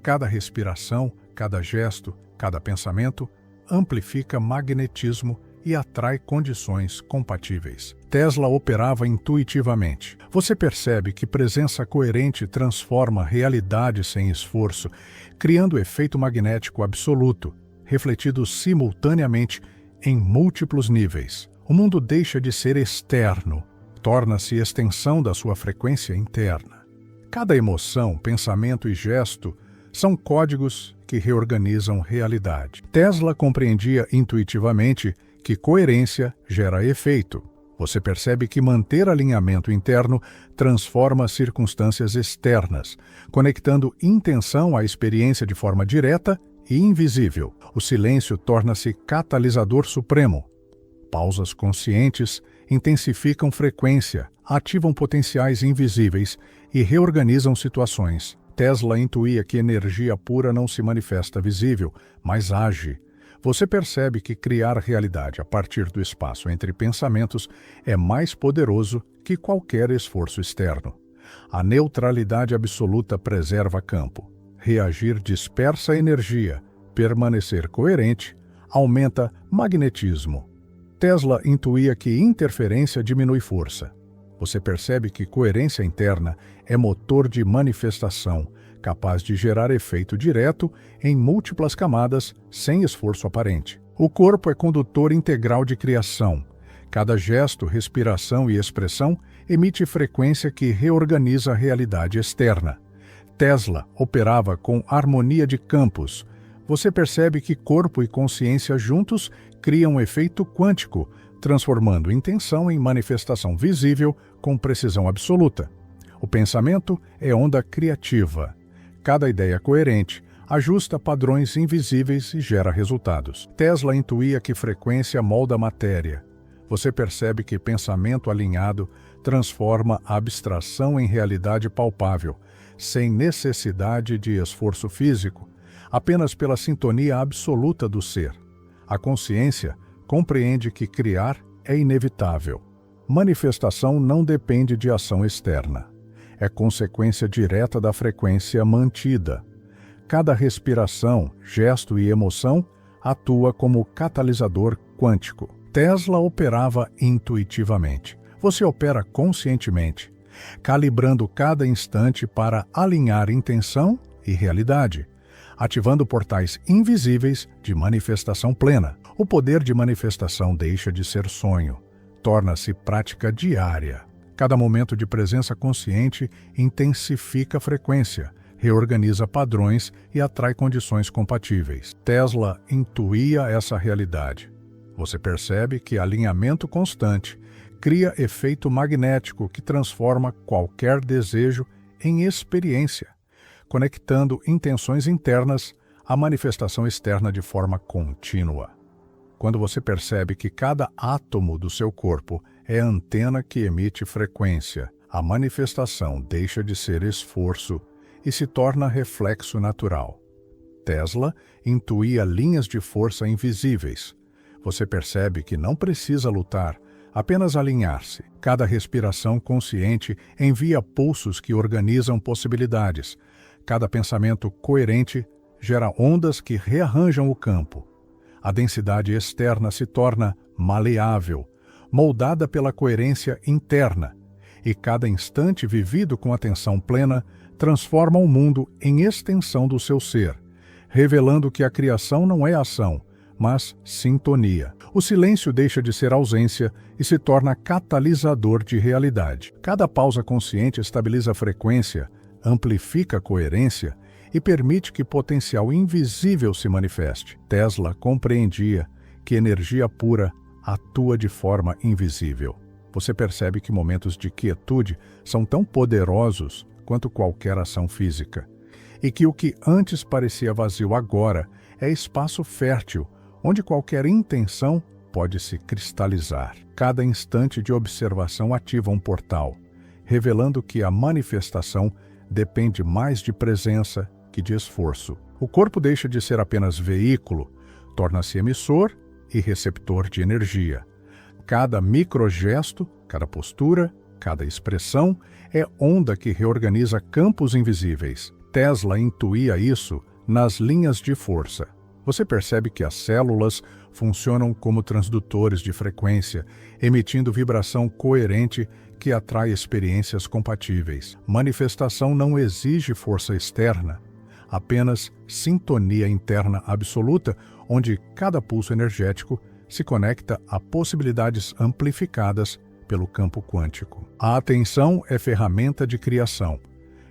Cada respiração, cada gesto, cada pensamento amplifica magnetismo e atrai condições compatíveis. Tesla operava intuitivamente. Você percebe que presença coerente transforma realidade sem esforço, criando efeito magnético absoluto, refletido simultaneamente em múltiplos níveis. O mundo deixa de ser externo, torna-se extensão da sua frequência interna. Cada emoção, pensamento e gesto são códigos que reorganizam realidade. Tesla compreendia intuitivamente que coerência gera efeito. Você percebe que manter alinhamento interno transforma circunstâncias externas, conectando intenção à experiência de forma direta e invisível. O silêncio torna-se catalisador supremo. Pausas conscientes intensificam frequência, ativam potenciais invisíveis e reorganizam situações. Tesla intuía que energia pura não se manifesta visível, mas age. Você percebe que criar realidade a partir do espaço entre pensamentos é mais poderoso que qualquer esforço externo. A neutralidade absoluta preserva campo. Reagir dispersa energia. Permanecer coerente aumenta magnetismo. Tesla intuía que interferência diminui força. Você percebe que coerência interna é motor de manifestação, capaz de gerar efeito direto em múltiplas camadas sem esforço aparente. O corpo é condutor integral de criação. Cada gesto, respiração e expressão emite frequência que reorganiza a realidade externa. Tesla operava com harmonia de campos. Você percebe que corpo e consciência juntos criam um efeito quântico, transformando intenção em manifestação visível com precisão absoluta. O pensamento é onda criativa. Cada ideia coerente ajusta padrões invisíveis e gera resultados. Tesla intuía que frequência molda a matéria. Você percebe que pensamento alinhado transforma a abstração em realidade palpável, sem necessidade de esforço físico, apenas pela sintonia absoluta do ser. A consciência compreende que criar é inevitável. Manifestação não depende de ação externa. É consequência direta da frequência mantida. Cada respiração, gesto e emoção atua como catalisador quântico. Tesla operava intuitivamente. Você opera conscientemente, calibrando cada instante para alinhar intenção e realidade, ativando portais invisíveis de manifestação plena. O poder de manifestação deixa de ser sonho, torna-se prática diária. Cada momento de presença consciente intensifica a frequência, reorganiza padrões e atrai condições compatíveis. Tesla intuía essa realidade. Você percebe que alinhamento constante cria efeito magnético que transforma qualquer desejo em experiência, conectando intenções internas à manifestação externa de forma contínua. Quando você percebe que cada átomo do seu corpo é antena que emite frequência, a manifestação deixa de ser esforço e se torna reflexo natural. Tesla intuía linhas de força invisíveis. Você percebe que não precisa lutar, apenas alinhar-se. Cada respiração consciente envia pulsos que organizam possibilidades. Cada pensamento coerente gera ondas que rearranjam o campo. A densidade externa se torna maleável, moldada pela coerência interna, e cada instante vivido com atenção plena transforma o mundo em extensão do seu ser, revelando que a criação não é ação, mas sintonia. O silêncio deixa de ser ausência e se torna catalisador de realidade. Cada pausa consciente estabiliza a frequência, amplifica a coerência e permite que potencial invisível se manifeste. Tesla compreendia que energia pura atua de forma invisível. Você percebe que momentos de quietude são tão poderosos quanto qualquer ação física, e que o que antes parecia vazio agora é espaço fértil, onde qualquer intenção pode se cristalizar. Cada instante de observação ativa um portal, revelando que a manifestação depende mais de presença que de esforço. O corpo deixa de ser apenas veículo, torna-se emissor e receptor de energia. Cada microgesto, cada postura Cada expressão é onda que reorganiza campos invisíveis. Tesla intuía isso nas linhas de força. Você percebe que as células funcionam como transdutores de frequência, emitindo vibração coerente que atrai experiências compatíveis. Manifestação não exige força externa, apenas sintonia interna absoluta, onde cada pulso energético se conecta a possibilidades amplificadas pelo campo quântico. A atenção é ferramenta de criação.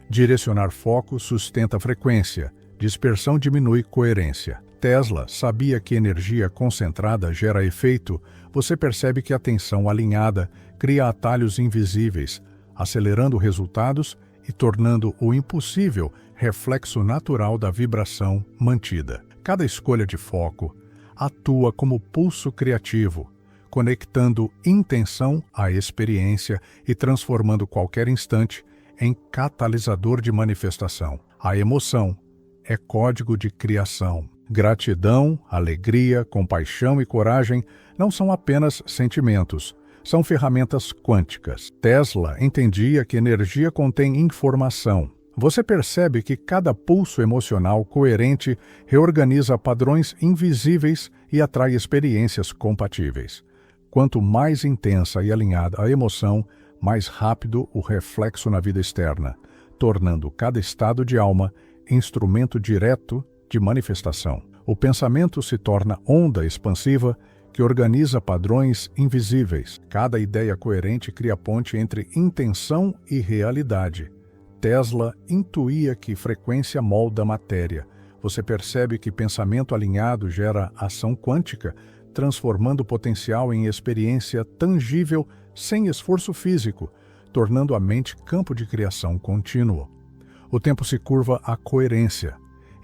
Direcionar foco sustenta frequência, dispersão diminui coerência. Tesla sabia que energia concentrada gera efeito. Você percebe que a atenção alinhada cria atalhos invisíveis, acelerando resultados e tornando o impossível reflexo natural da vibração mantida. Cada escolha de foco atua como pulso criativo, conectando intenção à experiência e transformando qualquer instante em catalisador de manifestação. A emoção é código de criação. Gratidão, alegria, compaixão e coragem não são apenas sentimentos, são ferramentas quânticas. Tesla entendia que energia contém informação. Você percebe que cada pulso emocional coerente reorganiza padrões invisíveis e atrai experiências compatíveis. Quanto mais intensa e alinhada a emoção, mais rápido o reflexo na vida externa, tornando cada estado de alma instrumento direto de manifestação. O pensamento se torna onda expansiva que organiza padrões invisíveis. Cada ideia coerente cria ponte entre intenção e realidade. Tesla intuía que frequência molda matéria. Você percebe que pensamento alinhado gera ação quântica, transformando o potencial em experiência tangível sem esforço físico, tornando a mente campo de criação contínuo. O tempo se curva à coerência.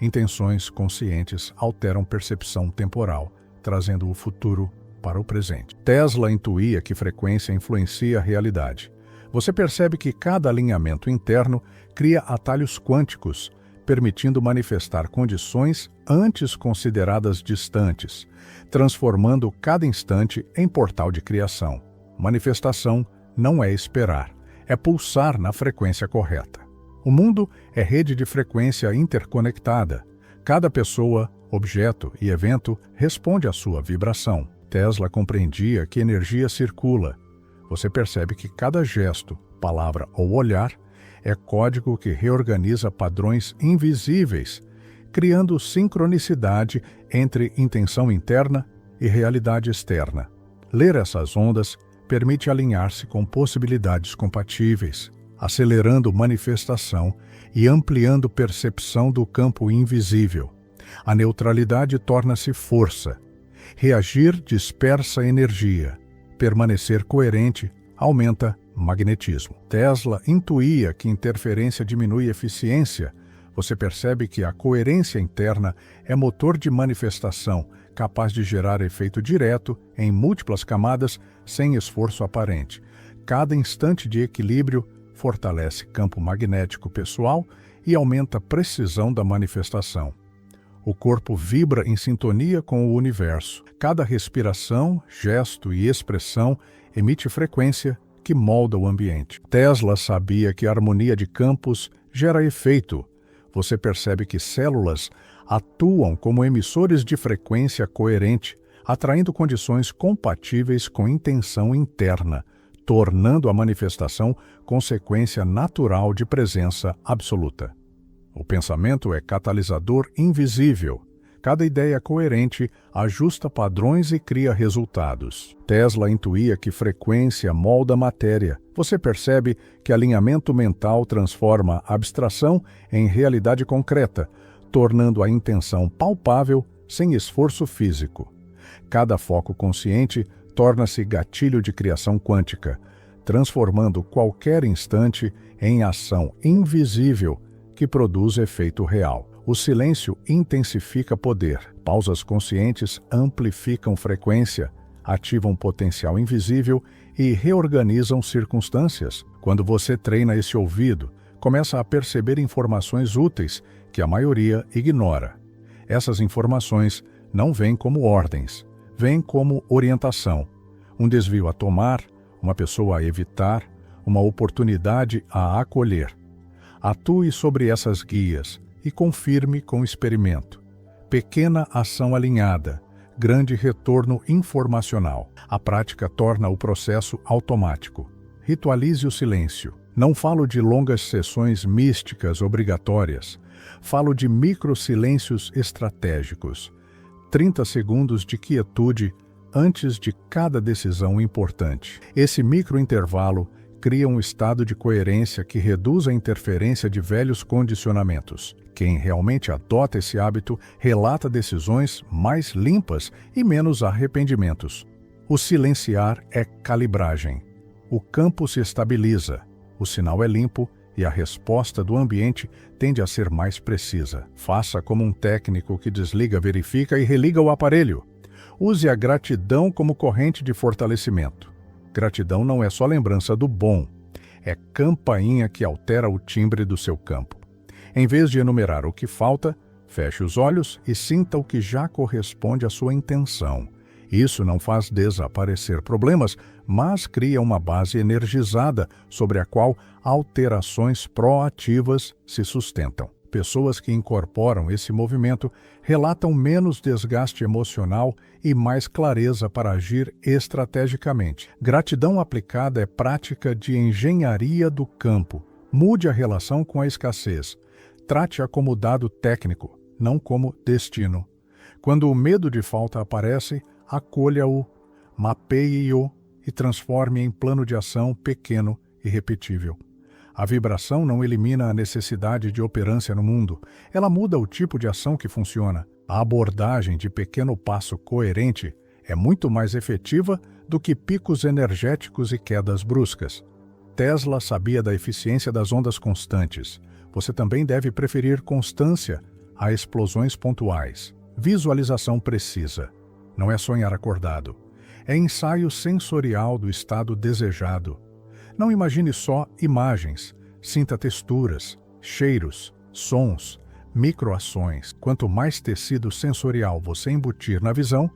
Intenções conscientes alteram percepção temporal, trazendo o futuro para o presente. Tesla intuía que frequência influencia a realidade. Você percebe que cada alinhamento interno cria atalhos quânticos, permitindo manifestar condições antes consideradas distantes, transformando cada instante em portal de criação. Manifestação não é esperar, é pulsar na frequência correta. O mundo é rede de frequência interconectada. Cada pessoa, objeto e evento responde à sua vibração. Tesla compreendia que energia circula. Você percebe que cada gesto, palavra ou olhar é código que reorganiza padrões invisíveis, criando sincronicidade entre intenção interna e realidade externa. Ler essas ondas permite alinhar-se com possibilidades compatíveis, acelerando manifestação e ampliando percepção do campo invisível. A neutralidade torna-se força. Reagir dispersa energia. Permanecer coerente aumenta magnetismo. Tesla intuía que interferência diminui eficiência. Você percebe que a coerência interna é motor de manifestação, capaz de gerar efeito direto em múltiplas camadas sem esforço aparente. Cada instante de equilíbrio fortalece campo magnético pessoal e aumenta a precisão da manifestação. O corpo vibra em sintonia com o universo. Cada respiração, gesto e expressão emite frequência que molda o ambiente. Tesla sabia que a harmonia de campos gera efeito. Você percebe que células atuam como emissores de frequência coerente, atraindo condições compatíveis com intenção interna, tornando a manifestação consequência natural de presença absoluta. O pensamento é catalisador invisível. Cada ideia coerente ajusta padrões e cria resultados. Tesla intuía que frequência molda matéria. Você percebe que alinhamento mental transforma a abstração em realidade concreta, tornando a intenção palpável sem esforço físico. Cada foco consciente torna-se gatilho de criação quântica, transformando qualquer instante em ação invisível que produz efeito real. O silêncio intensifica poder. Pausas conscientes amplificam frequência, ativam potencial invisível e reorganizam circunstâncias. Quando você treina esse ouvido, começa a perceber informações úteis que a maioria ignora. Essas informações não vêm como ordens, vêm como orientação. Um desvio a tomar, uma pessoa a evitar, uma oportunidade a acolher. Atue sobre essas guias e confirme com experimento. Pequena ação alinhada, grande retorno informacional. A prática torna o processo automático. Ritualize o silêncio. Não falo de longas sessões místicas obrigatórias. Falo de micro-silêncios estratégicos. 30 segundos de quietude antes de cada decisão importante. Esse microintervalo cria um estado de coerência que reduz a interferência de velhos condicionamentos. Quem realmente adota esse hábito relata decisões mais limpas e menos arrependimentos. O silenciar é calibragem. O campo se estabiliza, o sinal é limpo e a resposta do ambiente tende a ser mais precisa. Faça como um técnico que desliga, verifica e religa o aparelho. Use a gratidão como corrente de fortalecimento. Gratidão não é só lembrança do bom, é campainha que altera o timbre do seu campo. Em vez de enumerar o que falta, feche os olhos e sinta o que já corresponde à sua intenção. Isso não faz desaparecer problemas, mas cria uma base energizada sobre a qual alterações proativas se sustentam. Pessoas que incorporam esse movimento relatam menos desgaste emocional e mais clareza para agir estrategicamente. Gratidão aplicada é prática de engenharia do campo. Mude a relação com a escassez. Trate-a como dado técnico, não como destino. Quando o medo de falta aparece, acolha-o, mapeie-o e transforme em plano de ação pequeno e repetível. A vibração não elimina a necessidade de operância no mundo, ela muda o tipo de ação que funciona. A abordagem de pequeno passo coerente é muito mais efetiva do que picos energéticos e quedas bruscas. Tesla sabia da eficiência das ondas constantes. Você também deve preferir constância a explosões pontuais. Visualização precisa. Não é sonhar acordado. É ensaio sensorial do estado desejado. Não imagine só imagens, sinta texturas, cheiros, sons, microações. Quanto mais tecido sensorial você embutir na visão,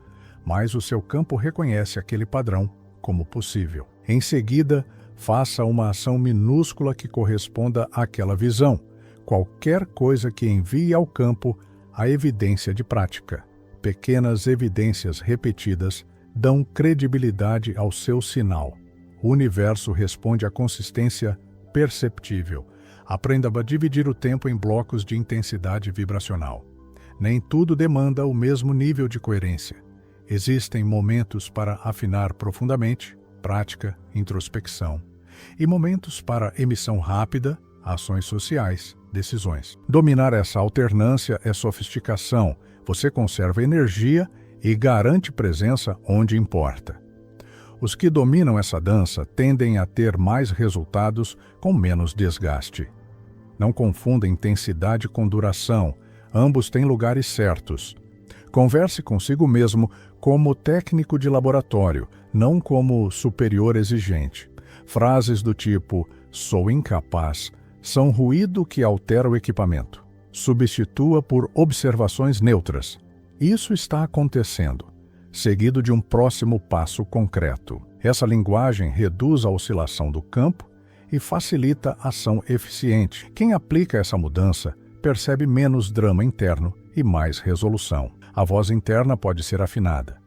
mais o seu campo reconhece aquele padrão como possível. Em seguida, faça uma ação minúscula que corresponda àquela visão, qualquer coisa que envie ao campo a evidência de prática. Pequenas evidências repetidas dão credibilidade ao seu sinal. O universo responde à consistência perceptível. Aprenda a dividir o tempo em blocos de intensidade vibracional. Nem tudo demanda o mesmo nível de coerência. Existem momentos para afinar profundamente, prática, introspecção, e momentos para emissão rápida, ações sociais, decisões. Dominar essa alternância é sofisticação. Você conserva energia e garante presença onde importa. Os que dominam essa dança tendem a ter mais resultados com menos desgaste. Não confunda intensidade com duração, ambos têm lugares certos. Converse consigo mesmo como técnico de laboratório, não como superior exigente. Frases do tipo "sou incapaz" são ruído que altera o equipamento. Substitua por observações neutras. Isso está acontecendo, seguido de um próximo passo concreto. Essa linguagem reduz a oscilação do campo e facilita a ação eficiente. Quem aplica essa mudança percebe menos drama interno e mais resolução. A voz interna pode ser afinada.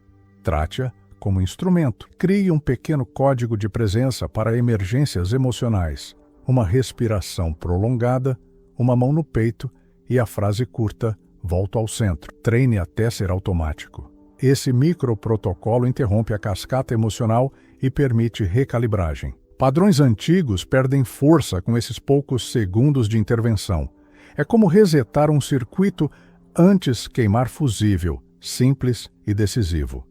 Trate-a como instrumento. Crie um pequeno código de presença para emergências emocionais. Uma respiração prolongada, uma mão no peito e a frase curta "volto ao centro". Treine até ser automático. Esse microprotocolo interrompe a cascata emocional e permite recalibragem. Padrões antigos perdem força com esses poucos segundos de intervenção. É como resetar um circuito antes queimar fusível, simples e decisivo.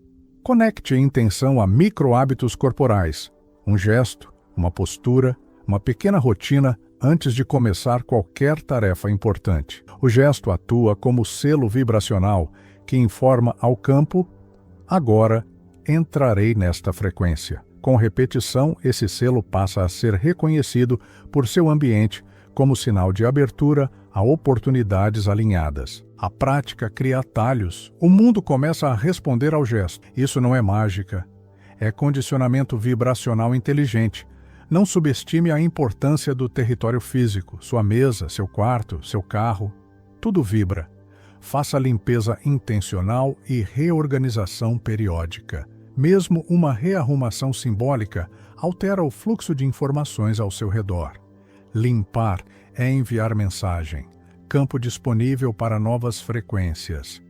Conecte a intenção a micro-hábitos corporais, um gesto, uma postura, uma pequena rotina antes de começar qualquer tarefa importante. O gesto atua como selo vibracional que informa ao campo: agora entrarei nesta frequência. Com repetição, esse selo passa a ser reconhecido por seu ambiente como sinal de abertura a oportunidades alinhadas. A prática cria atalhos. O mundo começa a responder ao gesto. Isso não é mágica. É condicionamento vibracional inteligente. Não subestime a importância do território físico, sua mesa, seu quarto, seu carro. Tudo vibra. Faça limpeza intencional e reorganização periódica. Mesmo uma rearrumação simbólica altera o fluxo de informações ao seu redor. Limpar é enviar mensagem. Campo disponível para novas frequências.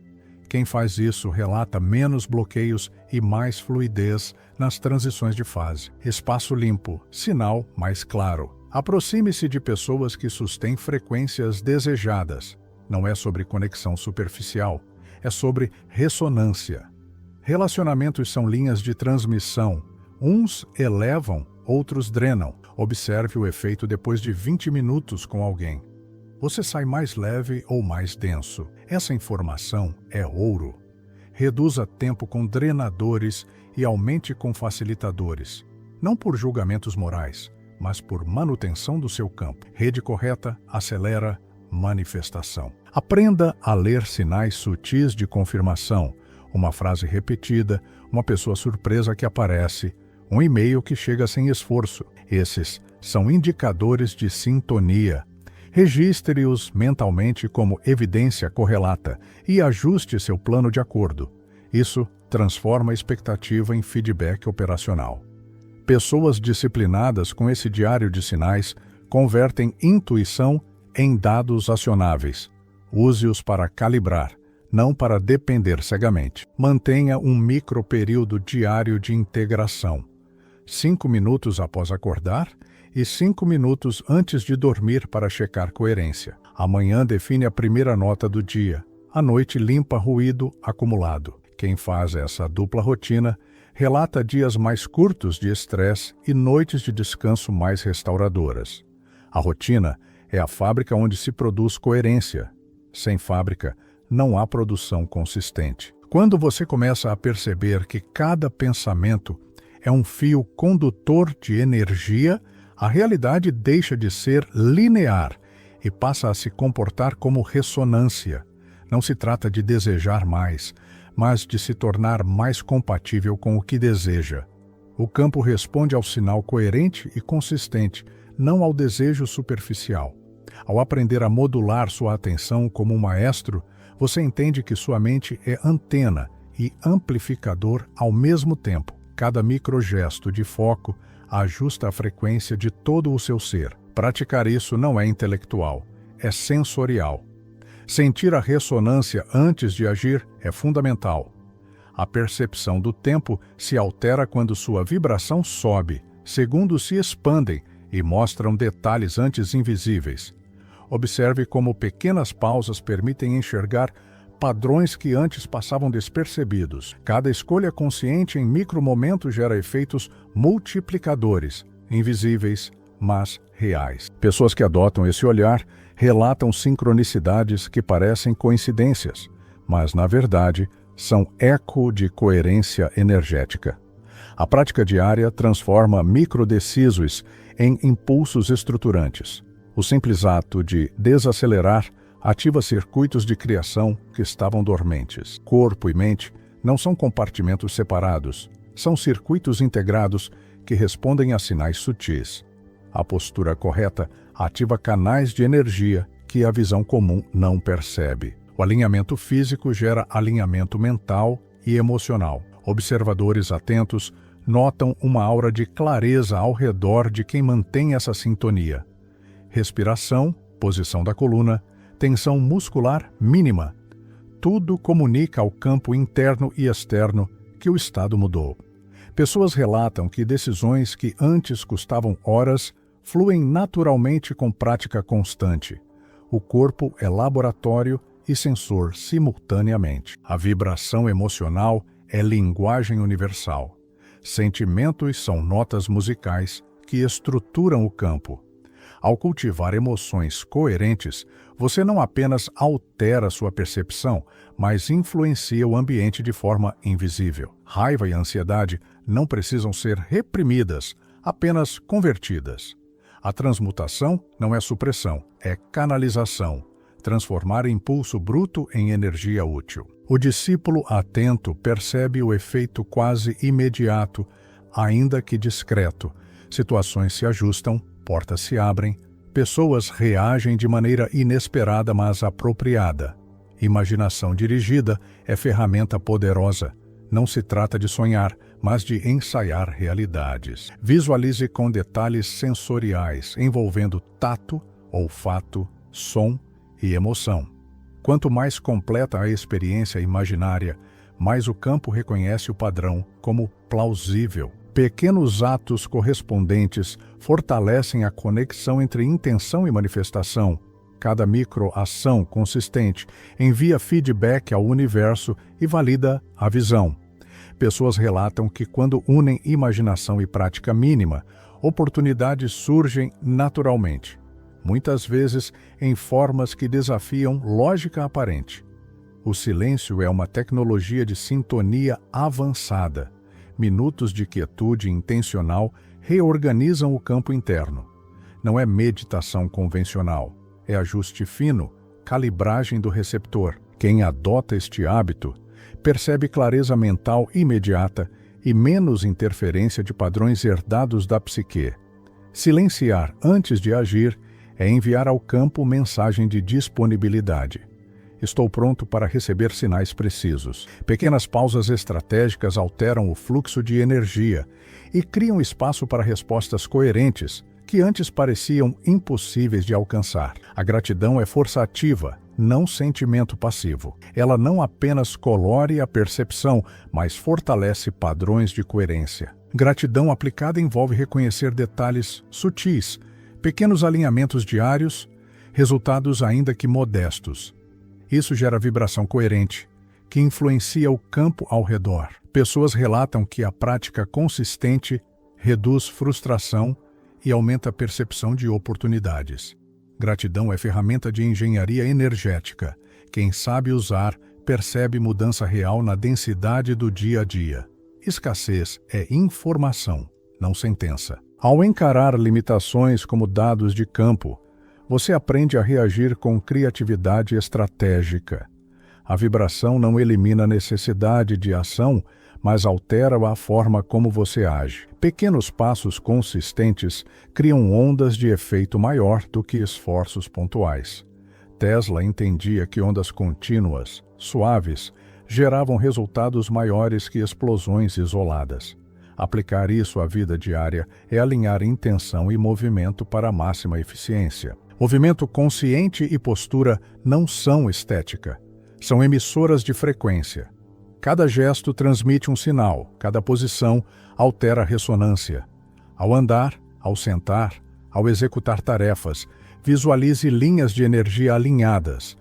Quem faz isso relata menos bloqueios e mais fluidez nas transições de fase. Espaço limpo, sinal mais claro. Aproxime-se de pessoas que sustêm frequências desejadas. Não é sobre conexão superficial, é sobre ressonância. Relacionamentos são linhas de transmissão. Uns elevam, outros drenam. Observe o efeito depois de 20 minutos com alguém. Você sai mais leve ou mais denso. Essa informação é ouro. Reduza tempo com drenadores e aumente com facilitadores. Não por julgamentos morais, mas por manutenção do seu campo. Rede correta acelera manifestação. Aprenda a ler sinais sutis de confirmação. Uma frase repetida, uma pessoa surpresa que aparece, um e-mail que chega sem esforço. Esses são indicadores de sintonia. Registre-os mentalmente como evidência correlata e ajuste seu plano de acordo. Isso transforma a expectativa em feedback operacional. Pessoas disciplinadas com esse diário de sinais convertem intuição em dados acionáveis. Use-os para calibrar, não para depender cegamente. Mantenha um microperíodo diário de integração. 5 minutos após acordar e 5 minutos antes de dormir para checar coerência. Amanhã define a primeira nota do dia. À noite limpa ruído acumulado. Quem faz essa dupla rotina relata dias mais curtos de estresse e noites de descanso mais restauradoras. A rotina é a fábrica onde se produz coerência. Sem fábrica, não há produção consistente. Quando você começa a perceber que cada pensamento é um fio condutor de energia, a realidade deixa de ser linear e passa a se comportar como ressonância. Não se trata de desejar mais, mas de se tornar mais compatível com o que deseja. O campo responde ao sinal coerente e consistente, não ao desejo superficial. Ao aprender a modular sua atenção como um maestro, você entende que sua mente é antena e amplificador ao mesmo tempo. Cada microgesto de foco ajusta a frequência de todo o seu ser. Praticar isso não é intelectual, é sensorial. Sentir a ressonância antes de agir é fundamental. A percepção do tempo se altera quando sua vibração sobe, segundos se expandem e mostram detalhes antes invisíveis. Observe como pequenas pausas permitem enxergar padrões que antes passavam despercebidos. Cada escolha consciente em micromomentos gera efeitos multiplicadores, invisíveis, mas reais. Pessoas que adotam esse olhar relatam sincronicidades que parecem coincidências, mas, na verdade, são eco de coerência energética. A prática diária transforma microdecisões em impulsos estruturantes. O simples ato de desacelerar ativa circuitos de criação que estavam dormentes. Corpo e mente não são compartimentos separados, são circuitos integrados que respondem a sinais sutis. A postura correta ativa canais de energia que a visão comum não percebe. O alinhamento físico gera alinhamento mental e emocional. Observadores atentos notam uma aura de clareza ao redor de quem mantém essa sintonia. Respiração, posição da coluna, tensão muscular mínima. Tudo comunica ao campo interno e externo que o estado mudou. Pessoas relatam que decisões que antes custavam horas fluem naturalmente com prática constante. O corpo é laboratório e sensor simultaneamente. A vibração emocional é linguagem universal. Sentimentos são notas musicais que estruturam o campo. Ao cultivar emoções coerentes, você não apenas altera sua percepção, mas influencia o ambiente de forma invisível. Raiva e ansiedade não precisam ser reprimidas, apenas convertidas. A transmutação não é supressão, é canalização. Transformar impulso bruto em energia útil. O discípulo atento percebe o efeito quase imediato, ainda que discreto. Situações se ajustam, portas se abrem, pessoas reagem de maneira inesperada, mas apropriada. Imaginação dirigida é ferramenta poderosa. Não se trata de sonhar, mas de ensaiar realidades. Visualize com detalhes sensoriais, envolvendo tato, olfato, som e emoção. Quanto mais completa a experiência imaginária, mais o campo reconhece o padrão como plausível. Pequenos atos correspondentes fortalecem a conexão entre intenção e manifestação. Cada microação consistente envia feedback ao universo e valida a visão. Pessoas relatam que quando unem imaginação e prática mínima, oportunidades surgem naturalmente, muitas vezes em formas que desafiam lógica aparente. O silêncio é uma tecnologia de sintonia avançada. Minutos de quietude intencional reorganizam o campo interno. Não é meditação convencional, é ajuste fino, calibragem do receptor. Quem adota este hábito percebe clareza mental imediata e menos interferência de padrões herdados da psique. Silenciar antes de agir é enviar ao campo mensagem de disponibilidade. Estou pronto para receber sinais precisos. Pequenas pausas estratégicas alteram o fluxo de energia e criam espaço para respostas coerentes que antes pareciam impossíveis de alcançar. A gratidão é força ativa, não sentimento passivo. Ela não apenas colore a percepção, mas fortalece padrões de coerência. Gratidão aplicada envolve reconhecer detalhes sutis, pequenos alinhamentos diários, resultados ainda que modestos. Isso gera vibração coerente, que influencia o campo ao redor. Pessoas relatam que a prática consistente reduz frustração e aumenta a percepção de oportunidades. Gratidão é ferramenta de engenharia energética. Quem sabe usar, percebe mudança real na densidade do dia a dia. Escassez é informação, não sentença. Ao encarar limitações como dados de campo, você aprende a reagir com criatividade estratégica. A vibração não elimina a necessidade de ação, mas altera a forma como você age. Pequenos passos consistentes criam ondas de efeito maior do que esforços pontuais. Tesla entendia que ondas contínuas, suaves, geravam resultados maiores que explosões isoladas. Aplicar isso à vida diária é alinhar intenção e movimento para a máxima eficiência. Movimento consciente e postura não são estética, são emissoras de frequência. Cada gesto transmite um sinal, cada posição altera a ressonância. Ao andar, ao sentar, ao executar tarefas, visualize linhas de energia alinhadas.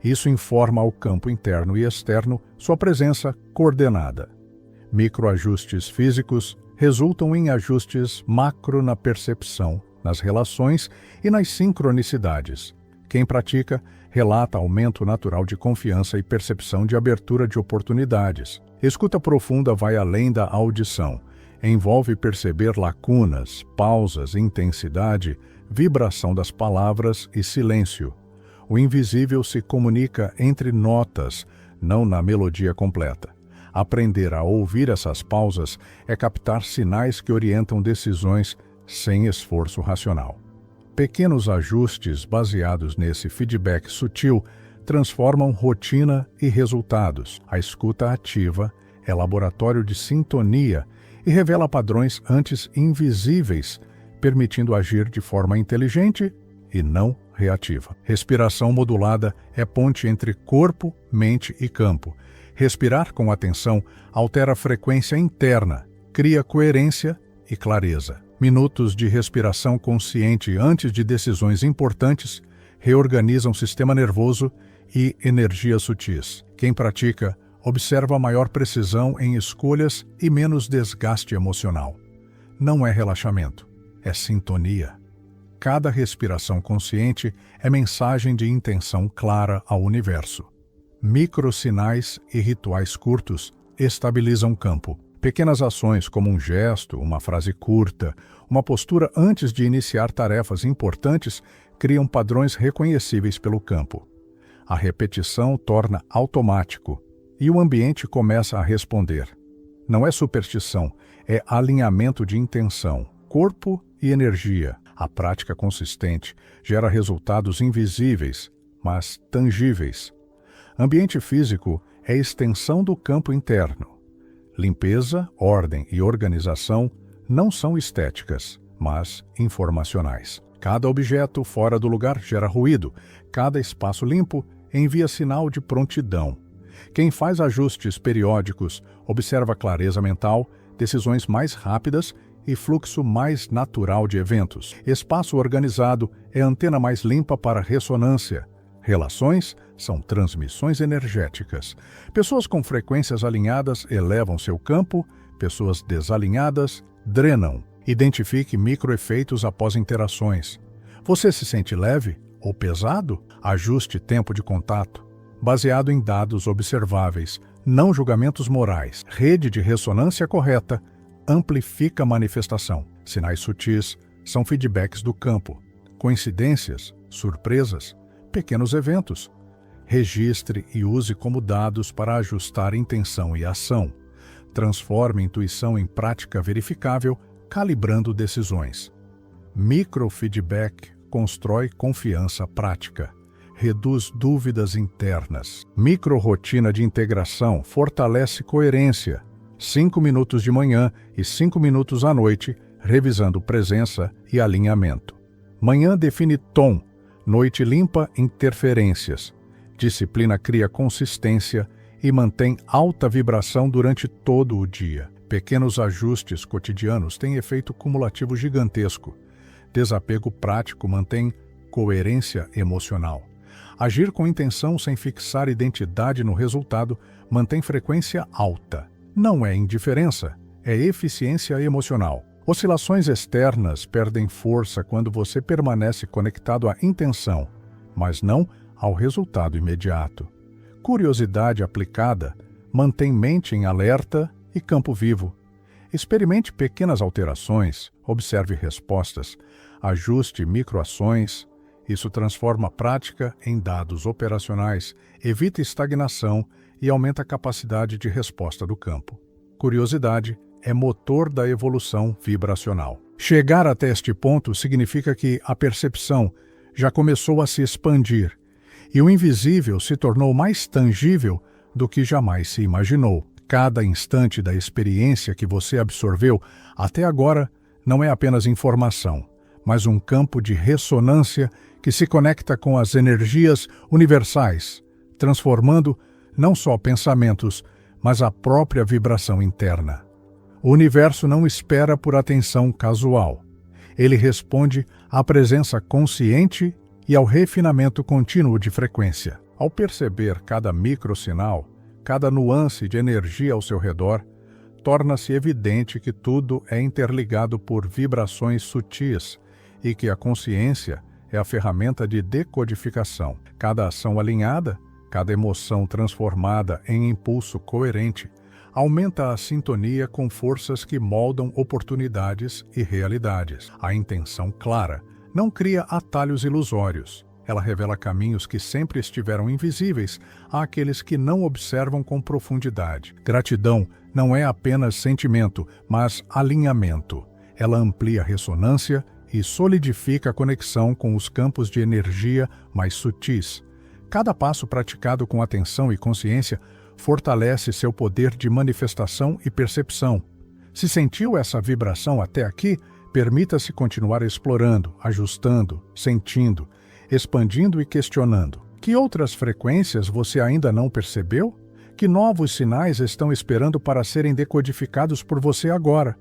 Isso informa ao campo interno e externo sua presença coordenada. Microajustes físicos resultam em ajustes macro na percepção, nas relações e nas sincronicidades. Quem pratica, relata aumento natural de confiança e percepção de abertura de oportunidades. Escuta profunda vai além da audição. Envolve perceber lacunas, pausas, intensidade, vibração das palavras e silêncio. O invisível se comunica entre notas, não na melodia completa. Aprender a ouvir essas pausas é captar sinais que orientam decisões sem esforço racional. Pequenos ajustes baseados nesse feedback sutil transformam rotina e resultados. A escuta ativa é laboratório de sintonia e revela padrões antes invisíveis, permitindo agir de forma inteligente e não reativa. Respiração modulada é ponte entre corpo, mente e campo. Respirar com atenção altera a frequência interna, cria coerência e clareza. Minutos de respiração consciente antes de decisões importantes reorganizam o sistema nervoso e energias sutis. Quem pratica, observa maior precisão em escolhas e menos desgaste emocional. Não é relaxamento, é sintonia. Cada respiração consciente é mensagem de intenção clara ao universo. Microsinais e rituais curtos estabilizam o campo. Pequenas ações como um gesto, uma frase curta, uma postura antes de iniciar tarefas importantes criam padrões reconhecíveis pelo campo. A repetição torna automático e o ambiente começa a responder. Não é superstição, é alinhamento de intenção. corpo e energia. A prática consistente gera resultados invisíveis, mas tangíveis. Ambiente físico é extensão do campo interno. Limpeza, ordem e organização não são estéticas, mas informacionais. Cada objeto fora do lugar gera ruído. Cada espaço limpo envia sinal de prontidão. Quem faz ajustes periódicos observa clareza mental, decisões mais rápidas e fluxo mais natural de eventos. Espaço organizado é antena mais limpa para ressonância. Relações são transmissões energéticas. Pessoas com frequências alinhadas elevam seu campo, pessoas desalinhadas drenam. Identifique microefeitos após interações. Você se sente leve ou pesado? Ajuste tempo de contato, baseado em dados observáveis, não julgamentos morais. Rede de ressonância correta amplifica a manifestação. Sinais sutis são feedbacks do campo. Coincidências, surpresas, pequenos eventos. Registre e use como dados para ajustar intenção e ação. Transforme intuição em prática verificável, calibrando decisões. Microfeedback constrói confiança prática. Reduz dúvidas internas. Microrotina de integração fortalece coerência. 5 minutos de manhã e 5 minutos à noite, revisando presença e alinhamento. Manhã define tom, noite limpa interferências. Disciplina cria consistência e mantém alta vibração durante todo o dia. Pequenos ajustes cotidianos têm efeito cumulativo gigantesco. Desapego prático mantém coerência emocional. Agir com intenção sem fixar identidade no resultado mantém frequência alta. Não é indiferença, é eficiência emocional. Oscilações externas perdem força quando você permanece conectado à intenção, mas não ao resultado imediato. Curiosidade aplicada mantém mente em alerta e campo vivo. Experimente pequenas alterações, observe respostas, ajuste microações. Isso transforma a prática em dados operacionais, evita estagnação e aumenta a capacidade de resposta do campo. Curiosidade é motor da evolução vibracional. Chegar até este ponto significa que a percepção já começou a se expandir e o invisível se tornou mais tangível do que jamais se imaginou. Cada instante da experiência que você absorveu até agora não é apenas informação, mas um campo de ressonância que se conecta com as energias universais, transformando não só pensamentos, mas a própria vibração interna. O universo não espera por atenção casual. Ele responde à presença consciente e ao refinamento contínuo de frequência. Ao perceber cada microsinal, cada nuance de energia ao seu redor, torna-se evidente que tudo é interligado por vibrações sutis e que a consciência é a ferramenta de decodificação. Cada ação alinhada, cada emoção transformada em impulso coerente, aumenta a sintonia com forças que moldam oportunidades e realidades. A intenção clara não cria atalhos ilusórios. Ela revela caminhos que sempre estiveram invisíveis àqueles que não observam com profundidade. Gratidão não é apenas sentimento, mas alinhamento. Ela amplia a ressonância e solidifica a conexão com os campos de energia mais sutis. Cada passo praticado com atenção e consciência fortalece seu poder de manifestação e percepção. Se sentiu essa vibração até aqui, permita-se continuar explorando, ajustando, sentindo, expandindo e questionando. Que outras frequências você ainda não percebeu? Que novos sinais estão esperando para serem decodificados por você agora?